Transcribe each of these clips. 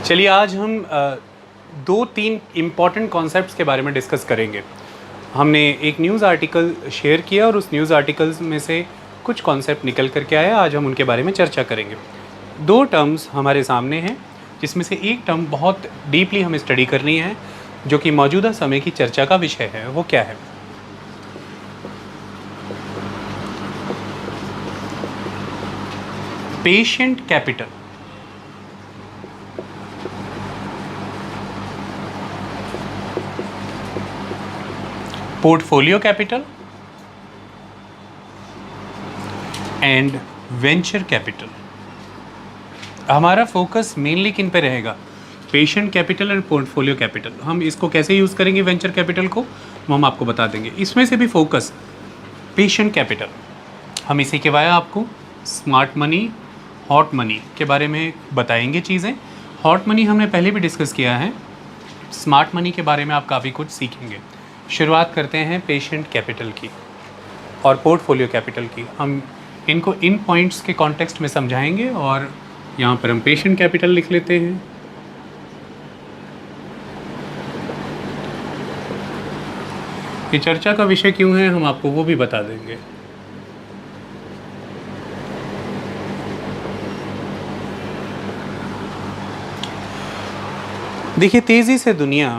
चलिए आज हम दो तीन इम्पॉर्टेंट कॉन्सेप्ट्स के बारे में डिस्कस करेंगे। हमने एक न्यूज़ आर्टिकल शेयर किया और उस न्यूज़ आर्टिकल्स में से कुछ कॉन्सेप्ट निकल कर के आया। आज हम उनके बारे में चर्चा करेंगे। दो टर्म्स हमारे सामने हैं, जिसमें से एक टर्म बहुत डीपली हमें स्टडी करनी है, जो कि मौजूदा समय की चर्चा का विषय है। वो क्या है? Patient capital. Portfolio capital and venture capital. हमारा फोकस मेनली किन पे रहेगा? Patient capital and portfolio capital. हम इसको कैसे यूज़ करेंगे वेंचर कैपिटल को, वो हम आपको बता देंगे। इसमें से भी फोकस पेशेंट कैपिटल। हम इसी के बाद आपको स्मार्ट मनी, हॉट मनी के बारे में बताएंगे चीज़ें। हॉट मनी हमने पहले भी डिस्कस किया है, स्मार्ट मनी के बारे में आप काफ़ी कुछ सीखेंगे। शुरुआत करते हैं पेशेंट कैपिटल की और पोर्टफोलियो कैपिटल की। हम इनको इन पॉइंट्स के कॉन्टेक्स्ट में समझाएंगे और यहाँ पर हम पेशेंट कैपिटल लिख लेते हैं। ये चर्चा का विषय क्यों है, हम आपको वो भी बता देंगे। देखिए, तेज़ी से दुनिया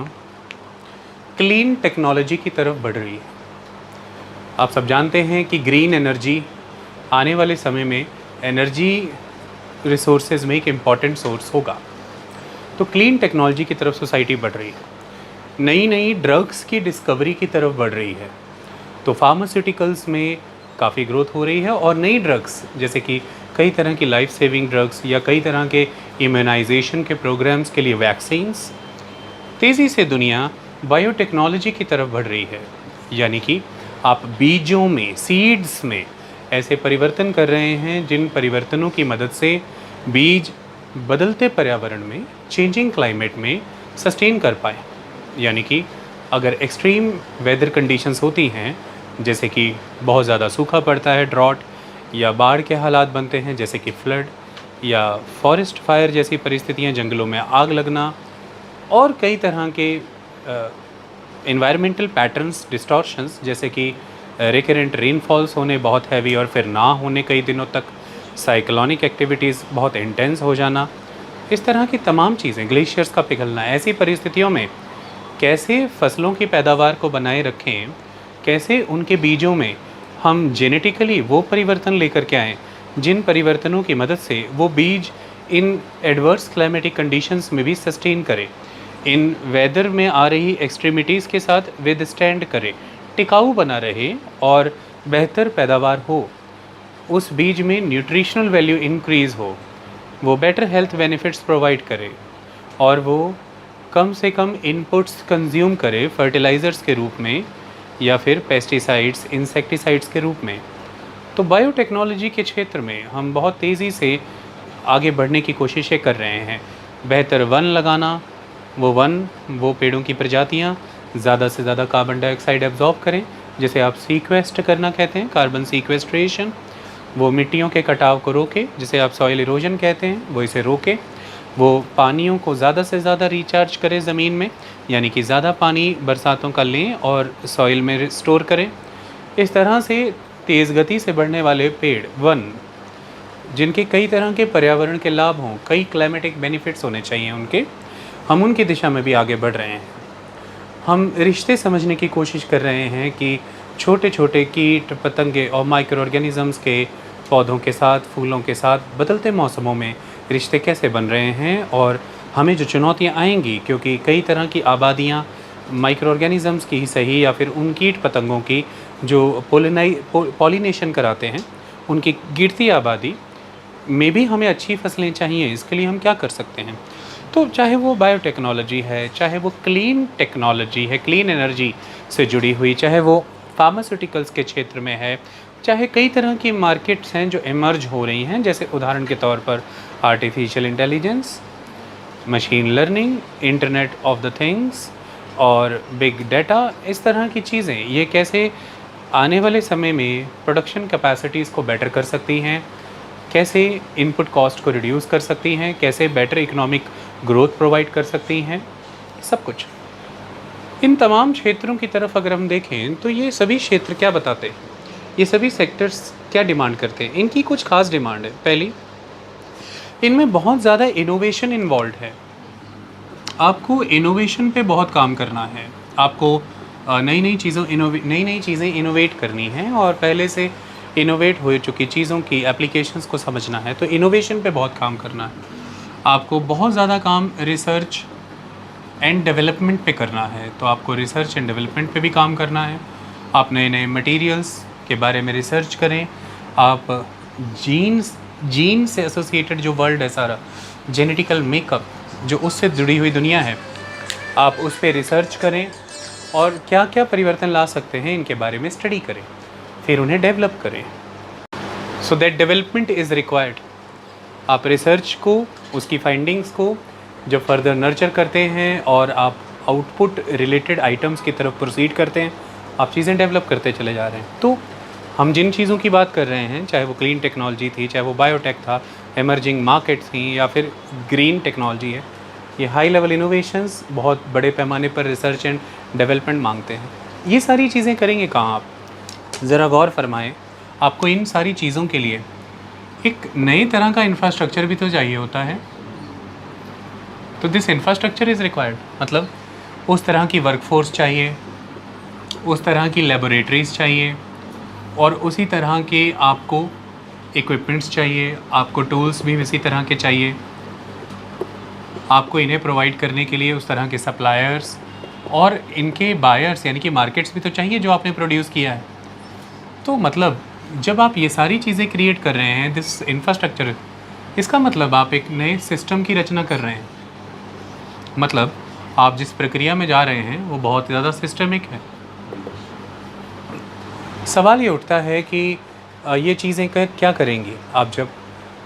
क्लीन टेक्नोलॉजी की तरफ बढ़ रही है। आप सब जानते हैं कि ग्रीन एनर्जी आने वाले समय में एनर्जी रिसोर्सेज में एक इम्पॉर्टेंट सोर्स होगा। तो क्लीन टेक्नोलॉजी की तरफ सोसाइटी बढ़ रही है। नई नई ड्रग्स की डिस्कवरी की तरफ बढ़ रही है। तो फार्मास्यूटिकल्स में काफ़ी ग्रोथ हो रही है और नई ड्रग्स जैसे कि कई तरह की लाइफ सेविंग ड्रग्स या कई तरह के इम्यूनाइजेशन के प्रोग्राम्स के लिए वैक्सीन्स। तेज़ी से दुनिया बायोटेक्नोलॉजी की तरफ बढ़ रही है, यानी कि आप बीजों में, सीड्स में ऐसे परिवर्तन कर रहे हैं जिन परिवर्तनों की मदद से बीज बदलते पर्यावरण में, चेंजिंग क्लाइमेट में सस्टेन कर पाए। यानी कि अगर एक्सट्रीम वेदर कंडीशंस होती हैं, जैसे कि बहुत ज़्यादा सूखा पड़ता है, ड्रॉट, या बाढ़ के हालात बनते हैं जैसे कि फ्लड या फॉरेस्ट फायर जैसी परिस्थितियाँ, जंगलों में आग लगना और कई तरह के एनवायरमेंटल पैटर्न्स डिस्टॉर्शंस जैसे कि रिकरेंट रेनफॉल्स होने बहुत हैवी और फिर ना होने कई दिनों तक, साइक्लोनिक एक्टिविटीज़ बहुत इंटेंस हो जाना, इस तरह की तमाम चीज़ें, ग्लेशियर्स का पिघलना। ऐसी परिस्थितियों में कैसे फसलों की पैदावार को बनाए रखें, कैसे उनके बीजों में हम जेनेटिकली वो परिवर्तन लेकर के आएँ जिन परिवर्तनों की मदद से वो बीज इन एडवर्स क्लाइमेटिक कंडीशंस में भी सस्टेन करे, इन वेदर में आ रही एक्सट्रीमिटीज़ के साथ विदस्टैंड करे, टिकाऊ बना रहे और बेहतर पैदावार हो, उस बीज में न्यूट्रिशनल वैल्यू इंक्रीज़ हो, वो बेटर हेल्थ बेनिफिट्स प्रोवाइड करे और वो कम से कम इनपुट्स कंज्यूम करे फर्टिलाइज़र्स के रूप में या फिर पेस्टिसाइड्स, इंसेक्टिसाइड्स के रूप में। तो बायोटेक्नोलॉजी के क्षेत्र में हम बहुत तेज़ी से आगे बढ़ने की कोशिशें कर रहे हैं। बेहतर वन लगाना, वो पेड़ों की प्रजातियाँ ज़्यादा से ज़्यादा कार्बन डाइऑक्साइड एब्जॉर्ब करें, जिसे आप सीक्वेस्ट करना कहते हैं, कार्बन सीक्वेस्ट्रेशन। वो मिट्टियों के कटाव को रोके, जिसे आप सॉइल इरोजन कहते हैं, वो इसे रोके। वो पानियों को ज़्यादा से ज़्यादा रिचार्ज करें ज़मीन में, यानी कि ज़्यादा पानी बरसातों का लें और सॉइल में स्टोर करें। इस तरह से तेज़ गति से बढ़ने वाले पेड़, वन, जिनके कई तरह के पर्यावरण के लाभ हों, कई क्लाइमेटिक बेनिफिट्स होने चाहिए उनके, हम उनकी दिशा में भी आगे बढ़ रहे हैं। हम रिश्ते समझने की कोशिश कर रहे हैं कि छोटे छोटे कीट पतंगे और माइक्रो ऑर्गेनिज़म्स के पौधों के साथ, फूलों के साथ बदलते मौसमों में रिश्ते कैसे बन रहे हैं और हमें जो चुनौतियां आएंगी, क्योंकि कई तरह की आबादियां माइक्रो ऑर्गेनिज़म्स की ही सही या फिर उन कीट पतंगों की जो पॉलिनेशन कराते हैं, उनकी गिरती आबादी में भी हमें अच्छी फसलें चाहिए। इसके लिए हम क्या कर सकते हैं? तो चाहे वो बायोटेक्नोलॉजी है, चाहे वो क्लीन टेक्नोलॉजी है, क्लीन एनर्जी से जुड़ी हुई, चाहे वो फार्मास्यूटिकल्स के क्षेत्र में है, चाहे कई तरह की मार्केट्स हैं जो इमर्ज हो रही हैं, जैसे उदाहरण के तौर पर artificial intelligence, machine learning, internet of the things और बिग डाटा। इस तरह की चीज़ें, ये कैसे आने वाले समय में प्रोडक्शन कैपेसिटीज़ को बेटर कर सकती हैं, कैसे इनपुट कॉस्ट को रिड्यूस कर सकती हैं, कैसे बेटर इकोनॉमिक ग्रोथ प्रोवाइड कर सकती हैं, सब कुछ। इन तमाम क्षेत्रों की तरफ अगर हम देखें तो ये सभी क्षेत्र क्या बताते हैं, ये सभी सेक्टर्स क्या डिमांड करते हैं, इनकी कुछ खास डिमांड है। पहली, इनमें बहुत ज़्यादा इनोवेशन इन्वॉल्व है। आपको इनोवेशन पे बहुत काम करना है, आपको नई नई चीज़ें इनोवेट करनी है और पहले से इनोवेट हो चुकी चीज़ों की एप्लीकेशंस को समझना है, तो इनोवेशन पे बहुत काम करना है। आपको बहुत ज़्यादा काम रिसर्च एंड डेवलपमेंट पे करना है, तो आपको रिसर्च एंड डेवलपमेंट पे भी काम करना है। आप नए नए मटेरियल्स के बारे में रिसर्च करें, आप जीन से एसोसिएटेड जो वर्ल्ड है सारा, जेनेटिकल मेकअप जो उससे जुड़ी हुई दुनिया है, आप उस पर रिसर्च करें और क्या क्या परिवर्तन ला सकते हैं इनके बारे में स्टडी करें, फिर उन्हें डेवलप करें। So that development is required. आप रिसर्च को, उसकी फाइंडिंग्स को जब फर्दर नर्चर करते हैं और आप आउटपुट रिलेटेड आइटम्स की तरफ प्रोसीड करते हैं, आप चीज़ें डेवलप करते चले जा रहे हैं। तो हम जिन चीज़ों की बात कर रहे हैं, चाहे वो क्लीन टेक्नोलॉजी थी, चाहे वो बायोटेक था, एमर्जिंग मार्केट्स थी, या फिर ग्रीन टेक्नोलॉजी है, ये हाई लेवल इनोवेशंस बहुत बड़े पैमाने पर रिसर्च एंड डेवलपमेंट मांगते हैं। ये सारी चीज़ें करेंगे कहाँ आप? ज़रा गौर फरमाएं। आपको इन सारी चीज़ों के लिए एक नए तरह का इंफ्रास्ट्रक्चर भी तो चाहिए होता है। तो दिस इंफ्रास्ट्रक्चर इज़ रिक्वायर्ड, मतलब उस तरह की वर्कफोर्स चाहिए, उस तरह की लेबोरेटरीज़ चाहिए, और उसी तरह के आपको इक्विपमेंट्स चाहिए, आपको टूल्स भी इसी तरह के चाहिए, आपको इन्हें प्रोवाइड करने के लिए उस तरह के सप्लायर्स और इनके बायर्स यानी कि मार्केट्स भी तो चाहिए जो आपने प्रोड्यूस किया है। तो मतलब जब आप ये सारी चीज़ें क्रिएट कर रहे हैं, दिस इंफ्रास्ट्रक्चर, इसका मतलब आप एक नए सिस्टम की रचना कर रहे हैं। मतलब आप जिस प्रक्रिया में जा रहे हैं वो बहुत ज़्यादा सिस्टमिक है। सवाल ये उठता है कि ये चीज़ें क्या करेंगी आप जब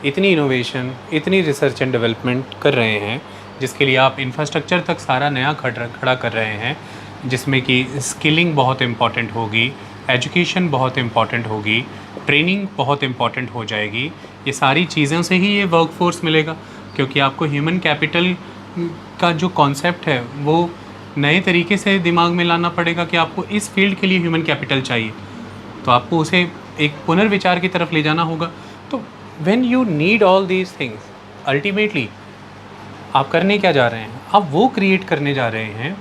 इतनी इनोवेशन, इतनी रिसर्च एंड डेवलपमेंट कर रहे हैं, जिसके लिए आप इंफ्रास्ट्रक्चर तक सारा नया खड़ा कर रहे हैं, जिसमें कि स्किलिंग बहुत इम्पॉर्टेंट होगी, एजुकेशन बहुत इम्पॉर्टेंट होगी, ट्रेनिंग बहुत इम्पॉर्टेंट हो जाएगी। ये सारी चीज़ों से ही ये वर्कफोर्स मिलेगा, क्योंकि आपको ह्यूमन कैपिटल का जो कॉन्सेप्ट है वो नए तरीके से दिमाग में लाना पड़ेगा कि आपको इस फील्ड के लिए ह्यूमन कैपिटल चाहिए, तो आपको उसे एक पुनर्विचार की तरफ ले जाना होगा। तो when you need all these things, ultimately आप करने क्या जा रहे हैं? आप वो क्रिएट करने जा रहे हैं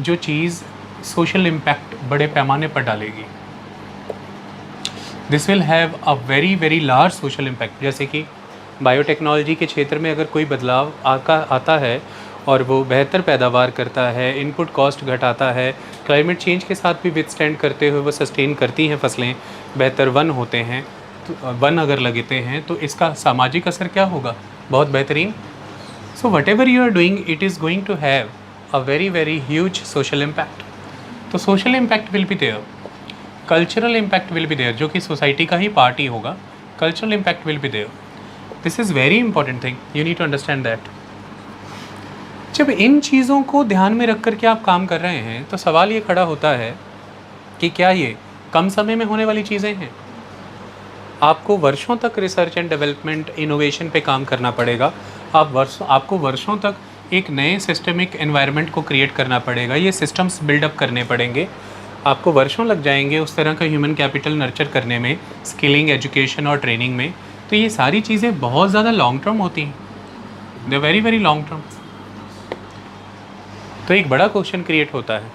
जो चीज़ सोशल इम्पैक्ट बड़े पैमाने पर डालेगी। This will have a very very large social impact. जैसे कि बायोटेक्नोलॉजी के क्षेत्र में अगर कोई बदलाव आता है और वो बेहतर पैदावार करता है, इनपुट कॉस्ट घटाता है, क्लाइमेट चेंज के साथ भी विथस्टैंड करते हुए वो सस्टेन करती हैं फसलें, बेहतर वन होते हैं, तो वन अगर लगते हैं तो इसका सामाजिक असर क्या होगा? बहुत बेहतरीन। So whatever you are doing, it is going to have a very very huge social impact. तो social impact will be there, cultural impact will be there, जो कि सोसाइटी का ही पार्ट ही होगा। Cultural impact will be there. This is very important thing, you need to understand that. जब इन चीज़ों को ध्यान में रख कर के आप काम कर रहे हैं, तो सवाल ये खड़ा होता है कि क्या ये कम समय में होने वाली चीज़ें हैं? आपको वर्षों तक रिसर्च एंड डेवलपमेंट, इनोवेशन पे काम करना पड़ेगा। आपको वर्षों तक एक नए सिस्टमिक एनवायरनमेंट को क्रिएट करना पड़ेगा, ये सिस्टम्स बिल्डअप करने पड़ेंगे। आपको वर्षों लग जाएंगे उस तरह का ह्यूमन कैपिटल नर्चर करने में, स्किलिंग, एजुकेशन और ट्रेनिंग में। तो ये सारी चीज़ें बहुत ज़्यादा लॉन्ग टर्म होती हैं, they very very long term. तो एक बड़ा क्वेश्चन क्रिएट होता है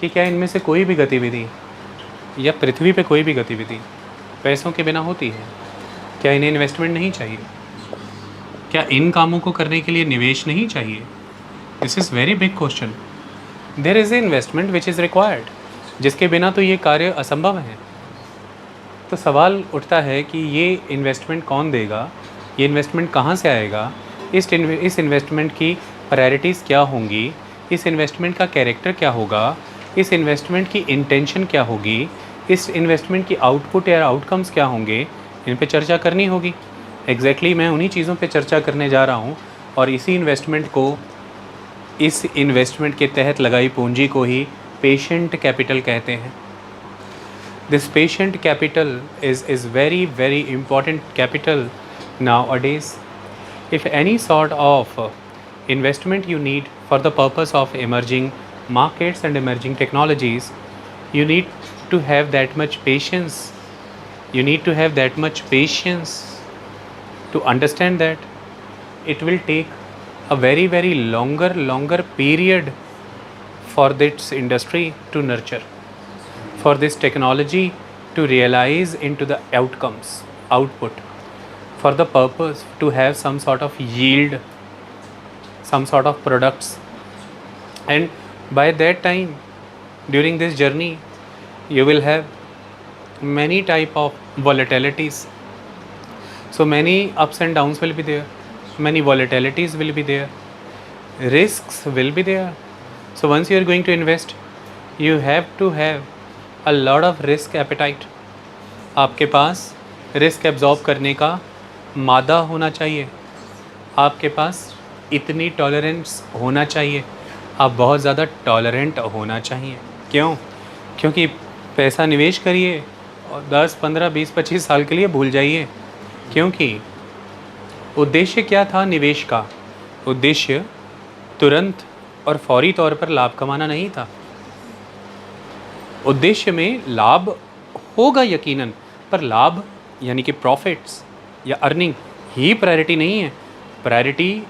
कि क्या इनमें से कोई भी गतिविधि या पृथ्वी पे कोई भी गतिविधि पैसों के बिना होती है? क्या इन्हें इन्वेस्टमेंट नहीं चाहिए? क्या इन कामों को करने के लिए निवेश नहीं चाहिए? This is very big question. There is a investment which is required, जिसके बिना तो ये कार्य असंभव है। तो सवाल उठता है कि ये इन्वेस्टमेंट कौन देगा, ये इन्वेस्टमेंट कहाँ से आएगा, इस इन्वेस्टमेंट की प्रायोरिटीज़ क्या होंगी, इस इन्वेस्टमेंट का कैरेक्टर क्या होगा, इस इन्वेस्टमेंट की इंटेंशन क्या होगी, इस इन्वेस्टमेंट की आउटपुट या आउटकम्स क्या होंगे, इन पे चर्चा करनी होगी। एग्जैक्टली मैं उन्हीं चीज़ों पे चर्चा करने जा रहा हूँ, और इस इन्वेस्टमेंट के तहत लगाई पूंजी को ही पेशेंट कैपिटल कहते हैं। This patient capital is very very important capital nowadays. If any sort of investment you need for the purpose of emerging markets and emerging technologies, you need to have that much patience. You need to have that much patience to understand that it will take a very very longer period for this industry to nurture, for this technology to realize into the outcomes, output, for the purpose to have some sort of yield, some sort of products. And by that time, during this journey, you will have many type of volatilities. So many ups and downs will be there, many volatilities will be there, risks will be there. So once you are going to invest, you have to have a lot of risk appetite. आपके पास risk absorb करने का मादा होना चाहिए, आपके पास इतनी tolerance होना चाहिए, आप बहुत ज़्यादा टॉलरेंट होना चाहिए। क्यों? क्योंकि पैसा निवेश करिए और 10, 15, 20, 25 साल के लिए भूल जाइए। क्योंकि उद्देश्य क्या था निवेश का? उद्देश्य तुरंत और फौरी तौर पर लाभ कमाना नहीं था। उद्देश्य में लाभ होगा यकीनन, पर लाभ यानी कि प्रॉफिट्स या अर्निंग ही प्रायोरिटी नहीं है। प्रायोरिटी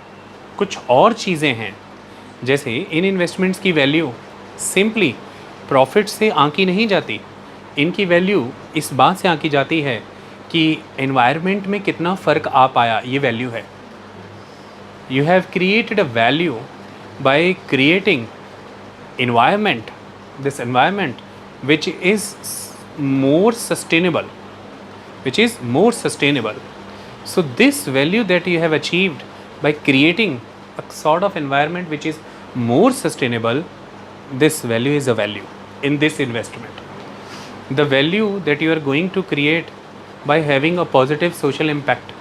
कुछ और चीज़ें हैं। जैसे इन इन्वेस्टमेंट्स की वैल्यू सिंपली प्रॉफिट से आंकी नहीं जाती। इनकी वैल्यू इस बात से आंकी जाती है कि एनवायरनमेंट में कितना फ़र्क आ पाया, ये वैल्यू है। You have created a value by creating environment, this environment which is more sustainable, which is more sustainable. So this value that you have achieved by creating a sort of environment which is more sustainable, this value is a value in this investment. The value that you are going to create by having a positive social impact.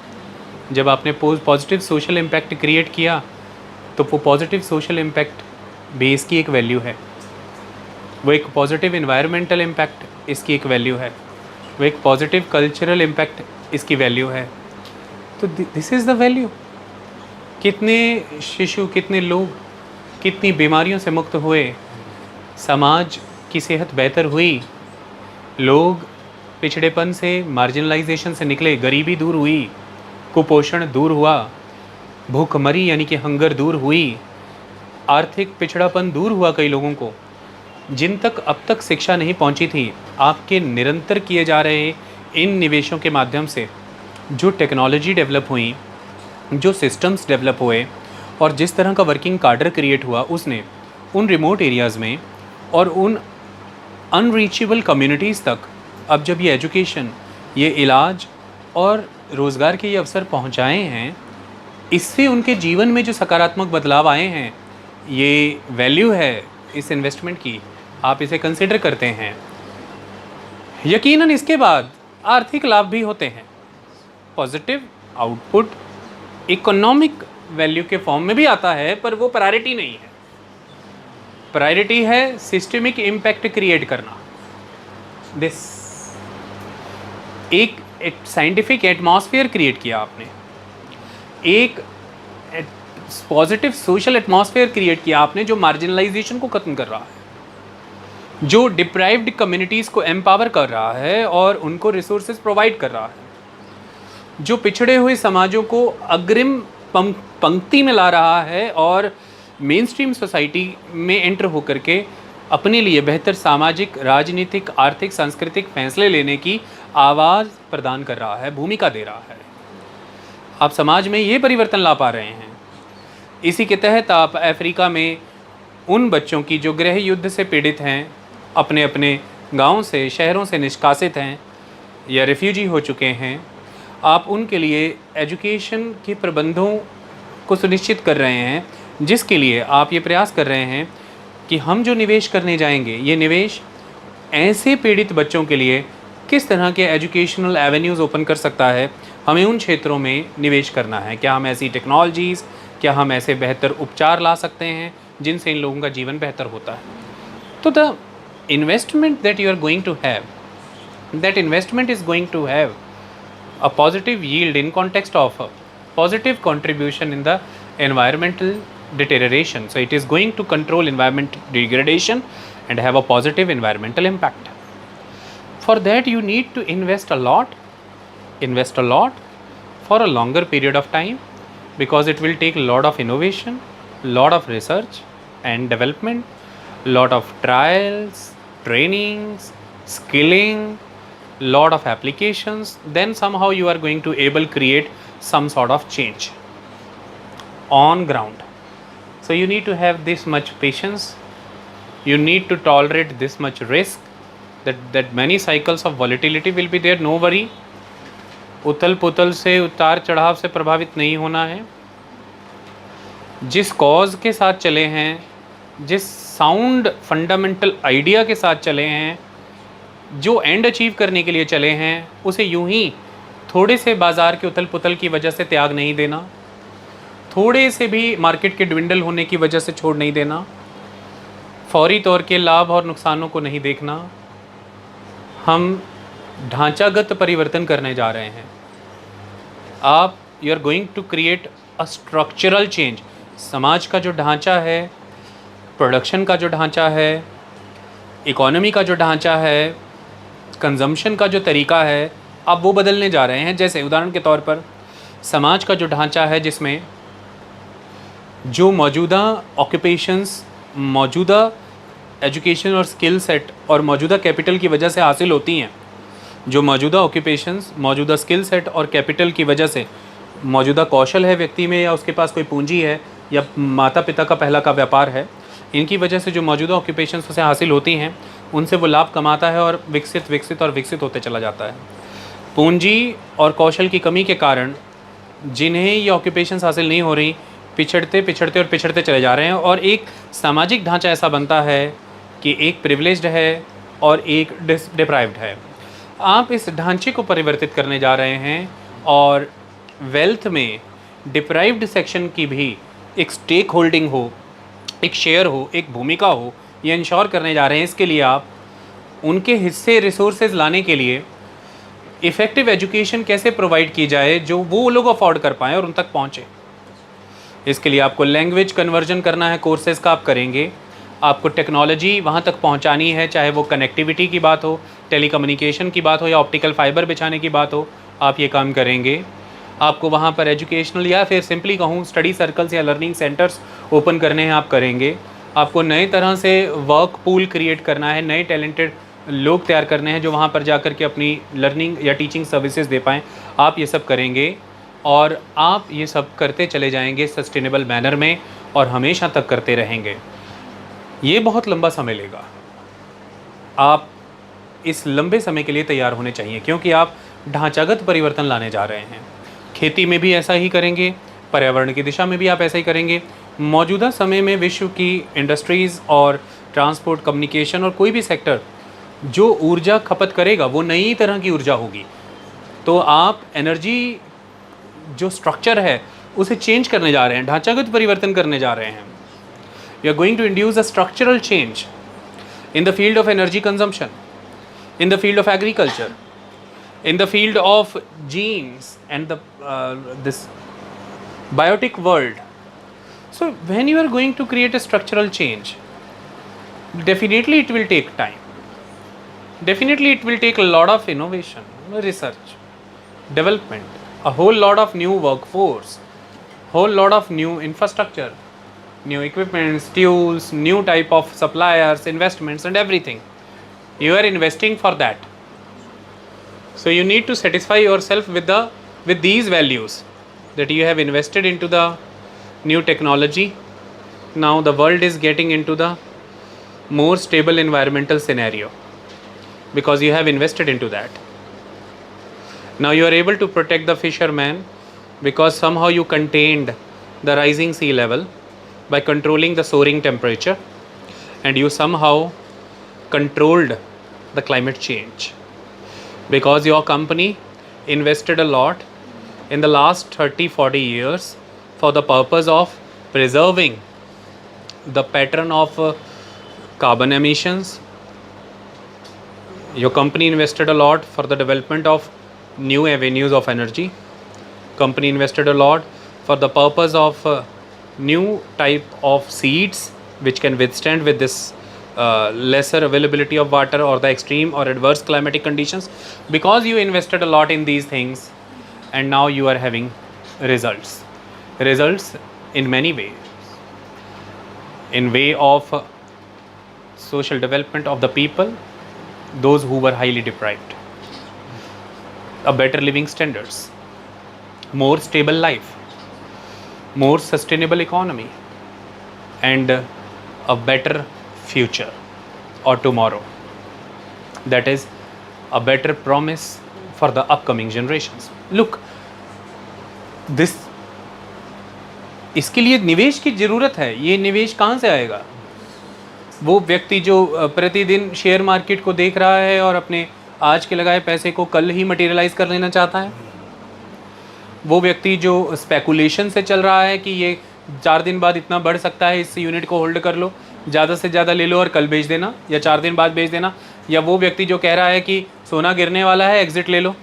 जब आपने positive social impact create किया तो वो positive social impact भी इसकी एक value है। वो एक पॉजिटिव इन्वायरमेंटल इम्पैक्ट इसकी एक वैल्यू है। वो एक पॉजिटिव कल्चरल इम्पैक्ट इसकी वैल्यू है। तो दिस इज़ द वैल्यू। कितने शिशु, कितने लोग, कितनी बीमारियों से मुक्त हुए, समाज की सेहत बेहतर हुई, लोग पिछड़ेपन से, मार्जिनलाइजेशन से निकले, गरीबी दूर हुई, कुपोषण दूर हुआ, भूखमरी यानी कि हंगर दूर हुई, आर्थिक पिछड़ापन दूर हुआ कई लोगों को, जिन तक अब तक शिक्षा नहीं पहुंची थी। आपके निरंतर किए जा रहे इन निवेशों के माध्यम से जो टेक्नोलॉजी डेवलप हुई, जो सिस्टम्स डेवलप हुए और जिस तरह का वर्किंग काडर क्रिएट हुआ, उसने उन रिमोट एरियाज़ में और उन अनरीचेबल कम्युनिटीज़ तक अब जब ये एजुकेशन, ये इलाज और रोज़गार के ये अवसर पहुंचाए हैं, इससे उनके जीवन में जो सकारात्मक बदलाव आए हैं, ये वैल्यू है इस इन्वेस्टमेंट की। आप इसे कंसिडर करते हैं। यकीनन इसके बाद आर्थिक लाभ भी होते हैं। पॉजिटिव आउटपुट इकोनॉमिक वैल्यू के फॉर्म में भी आता है, पर वो प्रायोरिटी नहीं है। प्रायोरिटी है सिस्टमिक इम्पैक्ट क्रिएट करना। दिस एक साइंटिफिक एटमॉस्फेयर क्रिएट किया आपने, एक पॉजिटिव सोशल एटमॉस्फेयर क्रिएट किया आपने जो मार्जिनलाइजेशन को ख़त्म कर रहा है, जो डिप्राइव्ड कम्युनिटीज़ को एम्पावर कर रहा है और उनको रिसोर्सेज प्रोवाइड कर रहा है, जो पिछड़े हुए समाजों को अग्रिम पंक्ति में ला रहा है और मेन स्ट्रीम सोसाइटी में एंटर होकर के अपने लिए बेहतर सामाजिक, राजनीतिक, आर्थिक, सांस्कृतिक फैसले लेने की आवाज़ प्रदान कर रहा है, भूमिका दे रहा है। आप समाज में ये परिवर्तन ला पा रहे हैं। इसी के तहत आप अफ्रीका में उन बच्चों की जो गृह युद्ध से पीड़ित हैं, अपने अपने गाँव से, शहरों से निष्कासित हैं या रिफ्यूजी हो चुके हैं, आप उनके लिए एजुकेशन के प्रबंधों को सुनिश्चित कर रहे हैं, जिसके लिए आप ये प्रयास कर रहे हैं कि हम जो निवेश करने जाएंगे, ये निवेश ऐसे पीड़ित बच्चों के लिए किस तरह के एजुकेशनल एवेन्यूज़ ओपन कर सकता है। हमें उन क्षेत्रों में निवेश करना है। क्या हम ऐसी टेक्नोलॉजीज़, क्या हम ऐसे बेहतर उपचार ला सकते हैं जिनसे इन लोगों का जीवन बेहतर होता है। तो the investment that you are going to have, that investment is going to have a positive yield in context of a positive contribution in the environmental deterioration. So it is going to control environment degradation and have a positive environmental impact. For that you need to invest a lot for a longer period of time, because it will take a lot of innovation, lot of research and development, lot of trials, trainings, skilling, lot of applications. Then somehow you are going to able create some sort of change on ground. So you need to have this much patience, you need to tolerate this much risk, that many cycles of volatility will be there. No worry, उथल पुथल से, उतार चढ़ाव से प्रभावित नहीं होना है। जिस कॉज के साथ चले हैं, जिस साउंड फंडामेंटल आइडिया के साथ चले हैं, जो एंड अचीव करने के लिए चले हैं, उसे यूं ही थोड़े से बाज़ार के उथल पुथल की वजह से त्याग नहीं देना, थोड़े से भी मार्केट के ड्विंडल होने की वजह से छोड़ नहीं देना, फौरी तौर के लाभ और नुकसानों को नहीं देखना। हम ढांचागत परिवर्तन करने जा रहे हैं। आप you are going to create a structural change. समाज का जो ढांचा है, प्रोडक्शन का जो ढांचा है, इकोनॉमी का जो ढांचा है, कंजम्पशन का जो तरीका है, आप वो बदलने जा रहे हैं। जैसे उदाहरण के तौर पर समाज का जो ढांचा है, जिसमें जो मौजूदा ऑक्यूपेशंस, मौजूदा एजुकेशन और स्किल सेट और मौजूदा कैपिटल की वजह से हासिल होती हैं, जो मौजूदा ऑक्यूपेशंस, मौजूदा स्किल सेट और कैपिटल की वजह से मौजूदा कौशल है व्यक्ति में, या उसके पास कोई पूंजी है, या माता पिता का पहला का व्यापार है, इनकी वजह से जो मौजूदा ऑक्यूपेशंस उसे हासिल होती हैं, उनसे वो लाभ कमाता है और विकसित होते चला जाता है। पूंजी और कौशल की कमी के कारण जिन्हें ये ऑक्यूपेशंस हासिल नहीं हो रही, पिछड़ते चले जा रहे हैं, और एक सामाजिक ढांचा ऐसा बनता है कि एक प्रिविलेज्ड है और एक डिप्राइव्ड है। आप इस ढांचे को परिवर्तित करने जा रहे हैं, और वेल्थ में डिप्राइव्ड सेक्शन की भी एक स्टेक होल्डिंग हो, एक शेयर हो, एक भूमिका हो, ये इंश्योर करने जा रहे हैं। इसके लिए आप उनके हिस्से रिसोर्सेज लाने के लिए इफ़ेक्टिव एजुकेशन कैसे प्रोवाइड की जाए जो वो लोग अफोर्ड कर पाएँ और उन तक पहुँचे। इसके लिए आपको लैंग्वेज कन्वर्जन करना है, कोर्सेज़ का आप करेंगे। आपको टेक्नोलॉजी वहाँ तक पहुँचानी है, चाहे वो कनेक्टिविटी की बात हो, टेलीकम्युनिकेशन की बात हो, या ऑप्टिकल फाइबर बिछाने की बात हो, आप ये काम करेंगे। आपको वहाँ पर एजुकेशनल या फिर सिंपली कहूँ स्टडी सर्कल्स या लर्निंग सेंटर्स ओपन करने हैं, आप करेंगे। आपको नए तरह से वर्क पूल क्रिएट करना है, नए टैलेंटेड लोग तैयार करने हैं जो वहाँ पर जा कर के अपनी लर्निंग या टीचिंग सर्विसेज दे पाएँ। आप ये सब करेंगे, और आप ये सब करते चले जाएंगे सस्टेनेबल मैनर में, और हमेशा तक करते रहेंगे। ये बहुत लंबा समय लेगा। आप इस लंबे समय के लिए तैयार होने चाहिए, क्योंकि आप ढांचागत परिवर्तन लाने जा रहे हैं। खेती में भी ऐसा ही करेंगे, पर्यावरण की दिशा में भी आप ऐसा ही करेंगे। मौजूदा समय में विश्व की इंडस्ट्रीज़ और ट्रांसपोर्ट, कम्युनिकेशन और कोई भी सेक्टर जो ऊर्जा खपत करेगा वो नई तरह की ऊर्जा होगी। तो आप एनर्जी जो स्ट्रक्चर है उसे चेंज करने जा रहे हैं, ढांचागत परिवर्तन करने जा रहे हैं। We are going to induce a structural change in the field of energy consumption, in the field of agriculture, in the field of genes and this biotic world. So when you are going to create a structural change, definitely it will take time. Definitely it will take a lot of innovation, research, development, a whole lot of new workforce, whole lot of new infrastructure, new equipments, tools, new type of suppliers, investments and everything. You are investing for that. So you need to satisfy yourself with these values that you have invested into the new technology. Now the world is getting into the more stable environmental scenario because you have invested into that. Now you are able to protect the fisherman because somehow you contained the rising sea level by controlling the soaring temperature, and you somehow controlled the climate change because your company invested a lot in the last 30-40 years for the purpose of preserving the pattern of carbon emissions. Your company invested a lot for the development of new avenues of energy. Company invested a lot for the purpose of new type of seeds which can withstand with this lesser availability of water or the extreme or adverse climatic conditions, because you invested a lot in these things, and now you are having results in many ways, in way of social development of the people, those who were highly deprived, a better living standards, more stable life, more sustainable economy, and a better future or tomorrow, that is a better promise for the upcoming generations. Look, this इसके लिए निवेश की ज़रूरत है। ये निवेश कहाँ से आएगा? वो व्यक्ति जो प्रतिदिन शेयर मार्केट को देख रहा है और अपने आज के लगाए पैसे को कल ही मटेरियलाइज कर लेना चाहता है, वो व्यक्ति जो स्पेकुलेशन से चल रहा है कि ये 4 दिन बाद इतना बढ़ सकता है, इस यूनिट को होल्ड कर लो, ज़्यादा से ज़्यादा ले लो और कल बेच देना या 4 दिन बाद बेच देना, या वो व्यक्ति जो कह रहा है कि सोना गिरने वाला है, एग्ज़िट ले लो,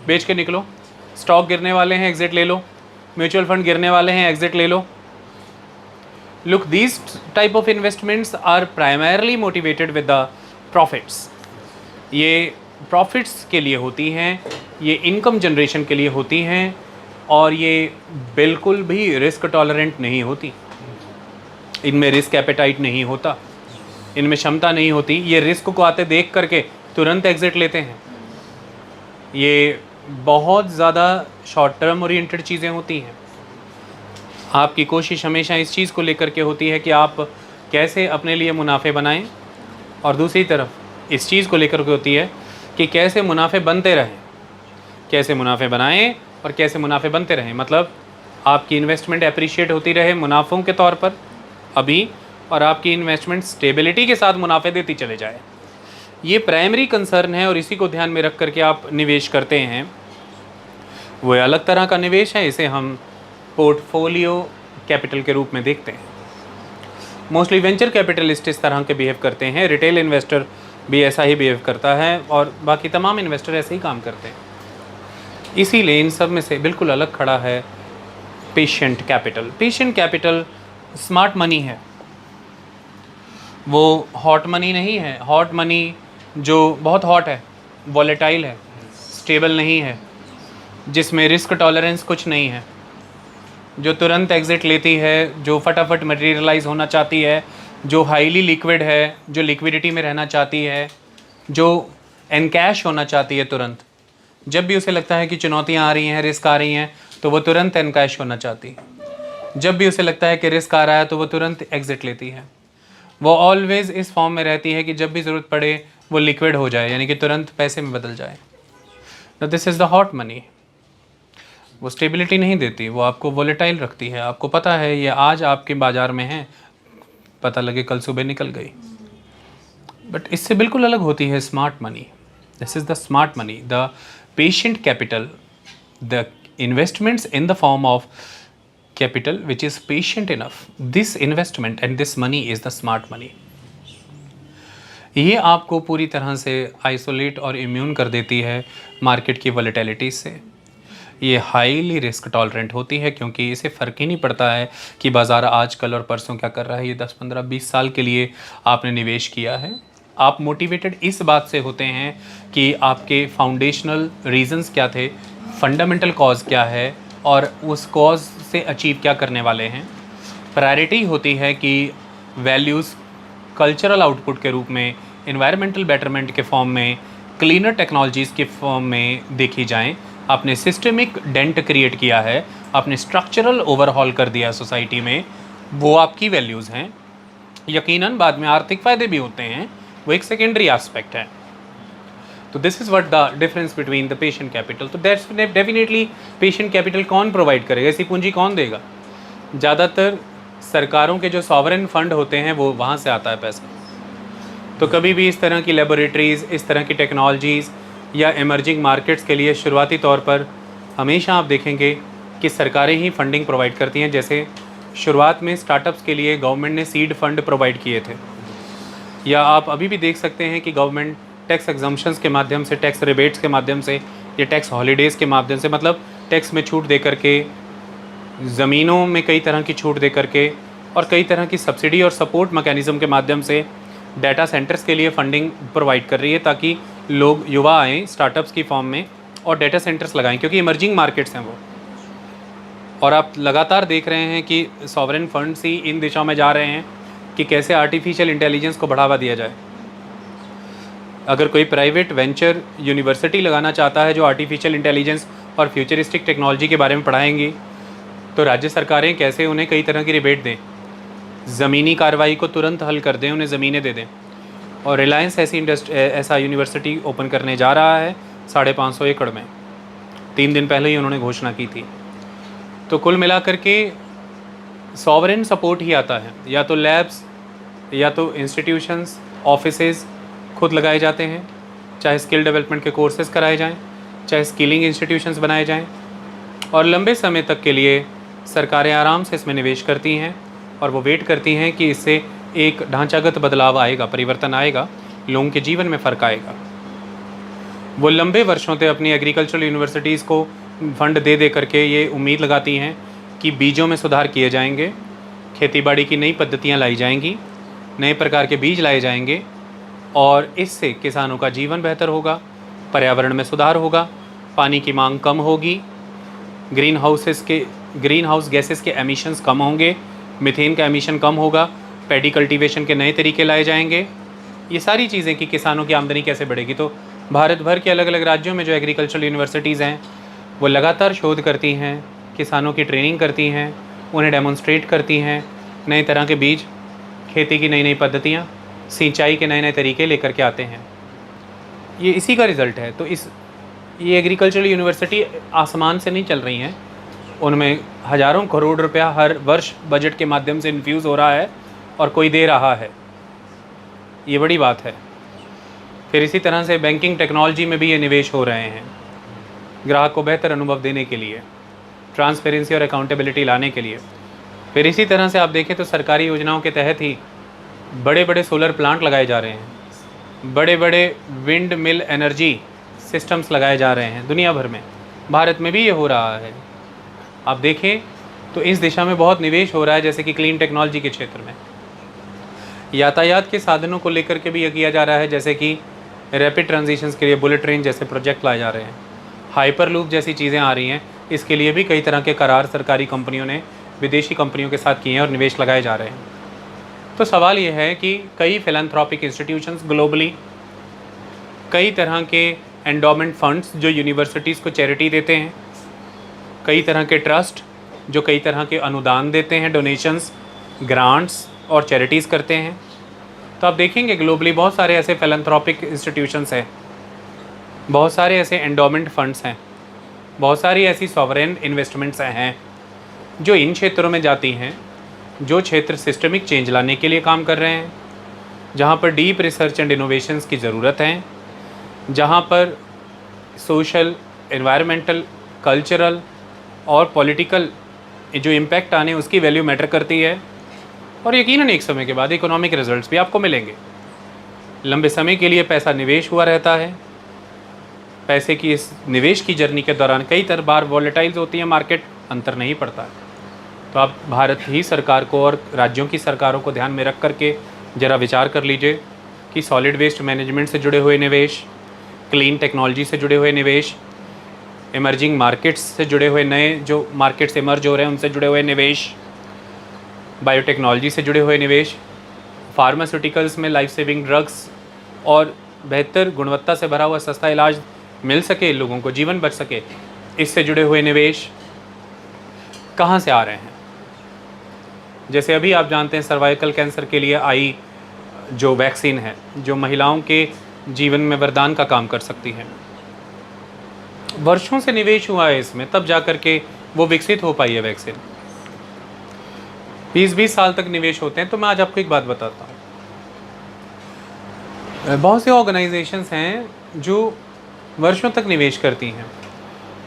बेच के निकलो, स्टॉक गिरने वाले हैं, एग्ज़िट ले लो, म्यूचुअल फंड गिरने वाले हैं, एग्ज़िट ले लो। Look, these type of investments are primarily motivated with the profits. ये profits के लिए होती हैं, ये income generation के लिए होती हैं, और ये बिल्कुल भी risk tolerant नहीं होती, इनमें risk appetite नहीं होता, इनमें क्षमता नहीं होती, ये risk को आते देख करके तुरंत exit लेते हैं। ये बहुत ज़्यादा शॉर्ट टर्म ओरिएंटेड चीज़ें होती हैं। आपकी कोशिश हमेशा इस चीज़ को लेकर के होती है कि आप कैसे अपने लिए मुनाफे बनाएं, और दूसरी तरफ इस चीज़ को लेकर के होती है कि कैसे मुनाफे बनते रहें, कैसे मुनाफे बनाएं और कैसे मुनाफे बनते रहें। मतलब आपकी इन्वेस्टमेंट अप्रिशिएट होती रहे मुनाफों के तौर पर अभी, और आपकी इन्वेस्टमेंट स्टेबिलिटी के साथ मुनाफे देती चले जाए। ये प्राइमरी कंसर्न है, और इसी को ध्यान में रख करके आप निवेश करते हैं। वो अलग तरह का निवेश है, इसे हम पोर्टफोलियो कैपिटल के रूप में देखते हैं। मोस्टली वेंचर कैपिटलिस्ट इस तरह के बिहेव करते हैं, रिटेल इन्वेस्टर भी ऐसा ही बिहेव करता है, और बाकी तमाम इन्वेस्टर ऐसे ही काम करते हैं। इसीलिए इन सब में से बिल्कुल अलग खड़ा है patient capital. Patient capital smart money है, वो हॉट मनी नहीं है। हॉट मनी जो बहुत हॉट है, वॉलेटाइल है, स्टेबल नहीं है, जिसमें रिस्क टॉलरेंस कुछ नहीं है, जो तुरंत एग्ज़िट लेती है, जो फटाफट मटेरियलाइज होना चाहती है, जो हाईली लिक्विड है, जो लिक्विडिटी में रहना चाहती है, जो एनकैश होना चाहती है तुरंत। जब भी उसे लगता है कि चुनौतियाँ आ रही हैं, रिस्क आ रही हैं, तो वो तुरंत एनकैश होना चाहती है। जब भी उसे लगता है कि रिस्क आ रहा है, तो वो तुरंत एग्ज़िट लेती है। वो ऑलवेज़ इस फॉर्म में रहती है कि जब भी ज़रूरत पड़े वो लिक्विड हो जाए, यानी कि तुरंत पैसे में बदल जाए। तो this is the hot money. वो स्टेबिलिटी नहीं देती, वो आपको वोलेटाइल रखती है। आपको पता है ये आज आपके बाज़ार में है, पता लगे कल सुबह निकल गई। बट इससे बिल्कुल अलग होती है smart money. This is the smart money, the patient capital, the investments in the form of capital which is patient enough. This investment and this money is the smart money. ये आपको पूरी तरह से आइसोलेट और immune कर देती है market की वॉलेटिलिटी से। ये हाईली रिस्क टॉलरेंट होती है, क्योंकि इसे फ़र्क ही नहीं पड़ता है कि बाज़ार आज कल और परसों क्या कर रहा है। ये 10, 15, 20 साल के लिए आपने निवेश किया है। आप मोटिवेटेड इस बात से होते हैं कि आपके फाउंडेशनल रीजंस क्या थे, फंडामेंटल कॉज क्या है, और उस कॉज से अचीव क्या करने वाले हैं। प्रायोरिटी होती है कि वैल्यूज़ कल्चरल आउटपुट के रूप में, एनवायरमेंटल बेटरमेंट के फॉर्म में, क्लीनर टेक्नोलॉजीज़ के फॉर्म में देखी जाएं। आपने सिस्टमिक डेंट क्रिएट किया है, आपने स्ट्रक्चरल ओवरहॉल कर दिया सोसाइटी में, वो आपकी वैल्यूज़ हैं। यकीनन बाद में आर्थिक फ़ायदे भी होते हैं, वो एक सेकेंडरी एस्पेक्ट है। तो this is what the difference between the patient capital. तो दैट्स डेफिनेटली पेशेंट कैपिटल कौन प्रोवाइड करेगा, ऐसी पूंजी कौन देगा? ज़्यादातर सरकारों के जो सॉवरेन फंड होते हैं वो वहाँ से आता है पैसा। तो कभी भी इस तरह की लेबोरेटरीज़, इस तरह की टेक्नोलॉजीज़ या इमर्जिंग मार्केट्स के लिए शुरुआती तौर पर हमेशा आप देखेंगे कि सरकारें ही फंडिंग प्रोवाइड करती हैं। जैसे शुरुआत में स्टार्टअप्स के लिए गवर्नमेंट ने सीड फंड प्रोवाइड किए थे, या आप अभी भी देख सकते हैं कि गवर्नमेंट टैक्स एग्जम्पशंस के माध्यम से, टैक्स रिबेट्स के माध्यम से, या टैक्स हॉलीडेज़ के माध्यम से, मतलब टैक्स में छूट दे करके ज़मीनों में कई तरह की छूट दे करके और कई तरह की सब्सिडी और सपोर्ट मैकेनिज़्म के माध्यम से डाटा सेंटर्स के लिए फंडिंग प्रोवाइड कर रही है, ताकि लोग युवा आएँ स्टार्टअप्स की फॉर्म में और डाटा सेंटर्स लगाएं, क्योंकि इमर्जिंग मार्केट्स हैं वो। और आप लगातार देख रहे हैं कि सॉवरेन फंड्स ही इन दिशाओं में जा रहे हैं कि कैसे आर्टिफिशियल इंटेलिजेंस को बढ़ावा दिया जाए। अगर कोई प्राइवेट वेंचर यूनिवर्सिटी लगाना चाहता है जो आर्टिफिशियल इंटेलिजेंस और फ्यूचरिस्टिक टेक्नोलॉजी के बारे में पढ़ाएंगी, तो राज्य सरकारें कैसे उन्हें कई तरह की रिबेट दें, ज़मीनी कार्रवाई को तुरंत हल कर दें, उन्हें ज़मीनें दे दें। और रिलायंस ऐसा यूनिवर्सिटी ओपन करने जा रहा है 550 एकड़ में। 3 दिन पहले ही उन्होंने घोषणा की थी। तो कुल मिलाकर के सॉवरेन सपोर्ट ही आता है, या तो लैब्स या तो इंस्टीट्यूशंस, ऑफिसेज़ खुद लगाए जाते हैं, चाहे स्किल डेवलपमेंट के कोर्सेज़ कराए जाएं, चाहे स्किलिंग इंस्टीट्यूशंस बनाए जाएं, और लंबे समय तक के लिए सरकारें आराम से इसमें निवेश करती हैं और वो वेट करती हैं कि इससे एक ढांचागत बदलाव आएगा, परिवर्तन आएगा, लोगों के जीवन में फ़र्क आएगा। वो लंबे वर्षों तक अपनी एग्रीकल्चरल यूनिवर्सिटीज़ को फंड दे दे करके ये उम्मीद लगाती हैं कि बीजों में सुधार किए जाएंगे, खेतीबाड़ी की नई पद्धतियाँ लाई जाएंगी, नए प्रकार के बीज लाए जाएंगे, और इससे किसानों का जीवन बेहतर होगा, पर्यावरण में सुधार होगा, पानी की मांग कम होगी, ग्रीन हाउस गैसेस के एमिशंस कम होंगे, मीथेन का एमिशन कम होगा, पैडी कल्टीवेशन के नए तरीके लाए जाएंगे। ये सारी चीज़ें कि किसानों की आमदनी कैसे बढ़ेगी। तो भारत भर के अलग अलग राज्यों में जो एग्रीकल्चरल यूनिवर्सिटीज़ हैं वो लगातार शोध करती हैं, किसानों की ट्रेनिंग करती हैं, उन्हें डेमोन्स्ट्रेट करती हैं, नए तरह के बीज, खेती की नई नई पद्धतियाँ, सिंचाई के नए नए तरीके लेकर के आते हैं। ये इसी का रिज़ल्ट है। तो ये एग्रीकल्चरल यूनिवर्सिटी आसमान से नहीं चल रही हैं, उनमें हज़ारों करोड़ रुपया हर वर्ष बजट के माध्यम से इन्फ्यूज़ हो रहा है और कोई दे रहा है। ये बड़ी बात है। फिर इसी तरह से बैंकिंग टेक्नोलॉजी में भी ये निवेश हो रहे हैं, ग्राहक को बेहतर अनुभव देने के लिए, ट्रांसपेरेंसी और अकाउंटेबिलिटी लाने के लिए। फिर इसी तरह से आप देखें तो सरकारी योजनाओं के तहत ही बड़े बड़े सोलर प्लांट लगाए जा रहे हैं, बड़े बड़े विंड मिल एनर्जी सिस्टम्स लगाए जा रहे हैं दुनिया भर में। भारत में भी ये हो रहा है। आप देखें तो इस दिशा में बहुत निवेश हो रहा है, जैसे कि क्लीन टेक्नोलॉजी के क्षेत्र में। यातायात के साधनों को लेकर के भी ये किया जा रहा है, जैसे कि रैपिड ट्रांजिशंस के लिए बुलेट ट्रेन जैसे प्रोजेक्ट लाए जा रहे हैं, हाइपर लूप जैसी चीज़ें आ रही हैं। इसके लिए भी कई तरह के करार सरकारी कंपनियों ने विदेशी कंपनियों के साथ किए हैं और निवेश लगाए जा रहे हैं। तो सवाल ये है कि कई फिलैंथ्रोपिक इंस्टीट्यूशंस ग्लोबली, कई तरह के एंडोमेंट फंड्स जो यूनिवर्सिटीज़ को चैरिटी देते हैं, कई तरह के ट्रस्ट जो कई तरह के अनुदान देते हैं, डोनेशंस, ग्रांट्स और चैरिटीज़ करते हैं। तो आप देखेंगे ग्लोबली बहुत सारे ऐसे फिलैंथ्रोपिक इंस्टीट्यूशंस हैं, बहुत सारे ऐसे एंडोमेंट फंड्स हैं, बहुत सारी ऐसी सॉवरेन इन्वेस्टमेंट्स हैं जो इन क्षेत्रों में जाती हैं, जो क्षेत्र सिस्टमिक चेंज लाने के लिए काम कर रहे हैं, जहाँ पर डीप रिसर्च एंड इनोवेशंस की ज़रूरत है, जहाँ पर सोशल, एनवायरमेंटल, कल्चरल और पॉलिटिकल जो इम्पैक्ट आने उसकी वैल्यू मैटर करती है। और यकीनन एक समय के बाद इकोनॉमिक रिजल्ट्स भी आपको मिलेंगे। लंबे समय के लिए पैसा निवेश हुआ रहता है, पैसे की इस निवेश की जर्नी के दौरान कई बार वॉलेटाइल्स होती है मार्केट, अंतर नहीं पड़ता है। तो आप भारत ही सरकार को और राज्यों की सरकारों को ध्यान में रख करके ज़रा विचार कर लीजिए कि सॉलिड वेस्ट मैनेजमेंट से जुड़े हुए निवेश, क्लीन टेक्नोलॉजी से जुड़े हुए निवेश, इमर्जिंग मार्केट्स से जुड़े हुए नए जो मार्केट्स इमर्ज हो रहे हैं उनसे जुड़े हुए निवेश, बायोटेक्नोलॉजी से जुड़े हुए निवेश, फार्मास्यूटिकल्स में लाइफ सेविंग ड्रग्स और बेहतर गुणवत्ता से भरा हुआ सस्ता इलाज मिल सके, लोगों को जीवन बच सके, इससे जुड़े हुए निवेश कहाँ से आ रहे हैं। जैसे अभी आप जानते हैं सर्वाइकल कैंसर के लिए आई जो वैक्सीन है, जो महिलाओं के जीवन में वरदान का काम कर सकती है, वर्षों से निवेश हुआ है इसमें, तब जा कर के वो विकसित हो पाई है वैक्सीन। 20-20 साल तक निवेश होते हैं। तो मैं आज आपको एक बात बताता हूँ, बहुत से ऑर्गेनाइजेशंस हैं जो वर्षों तक निवेश करती हैं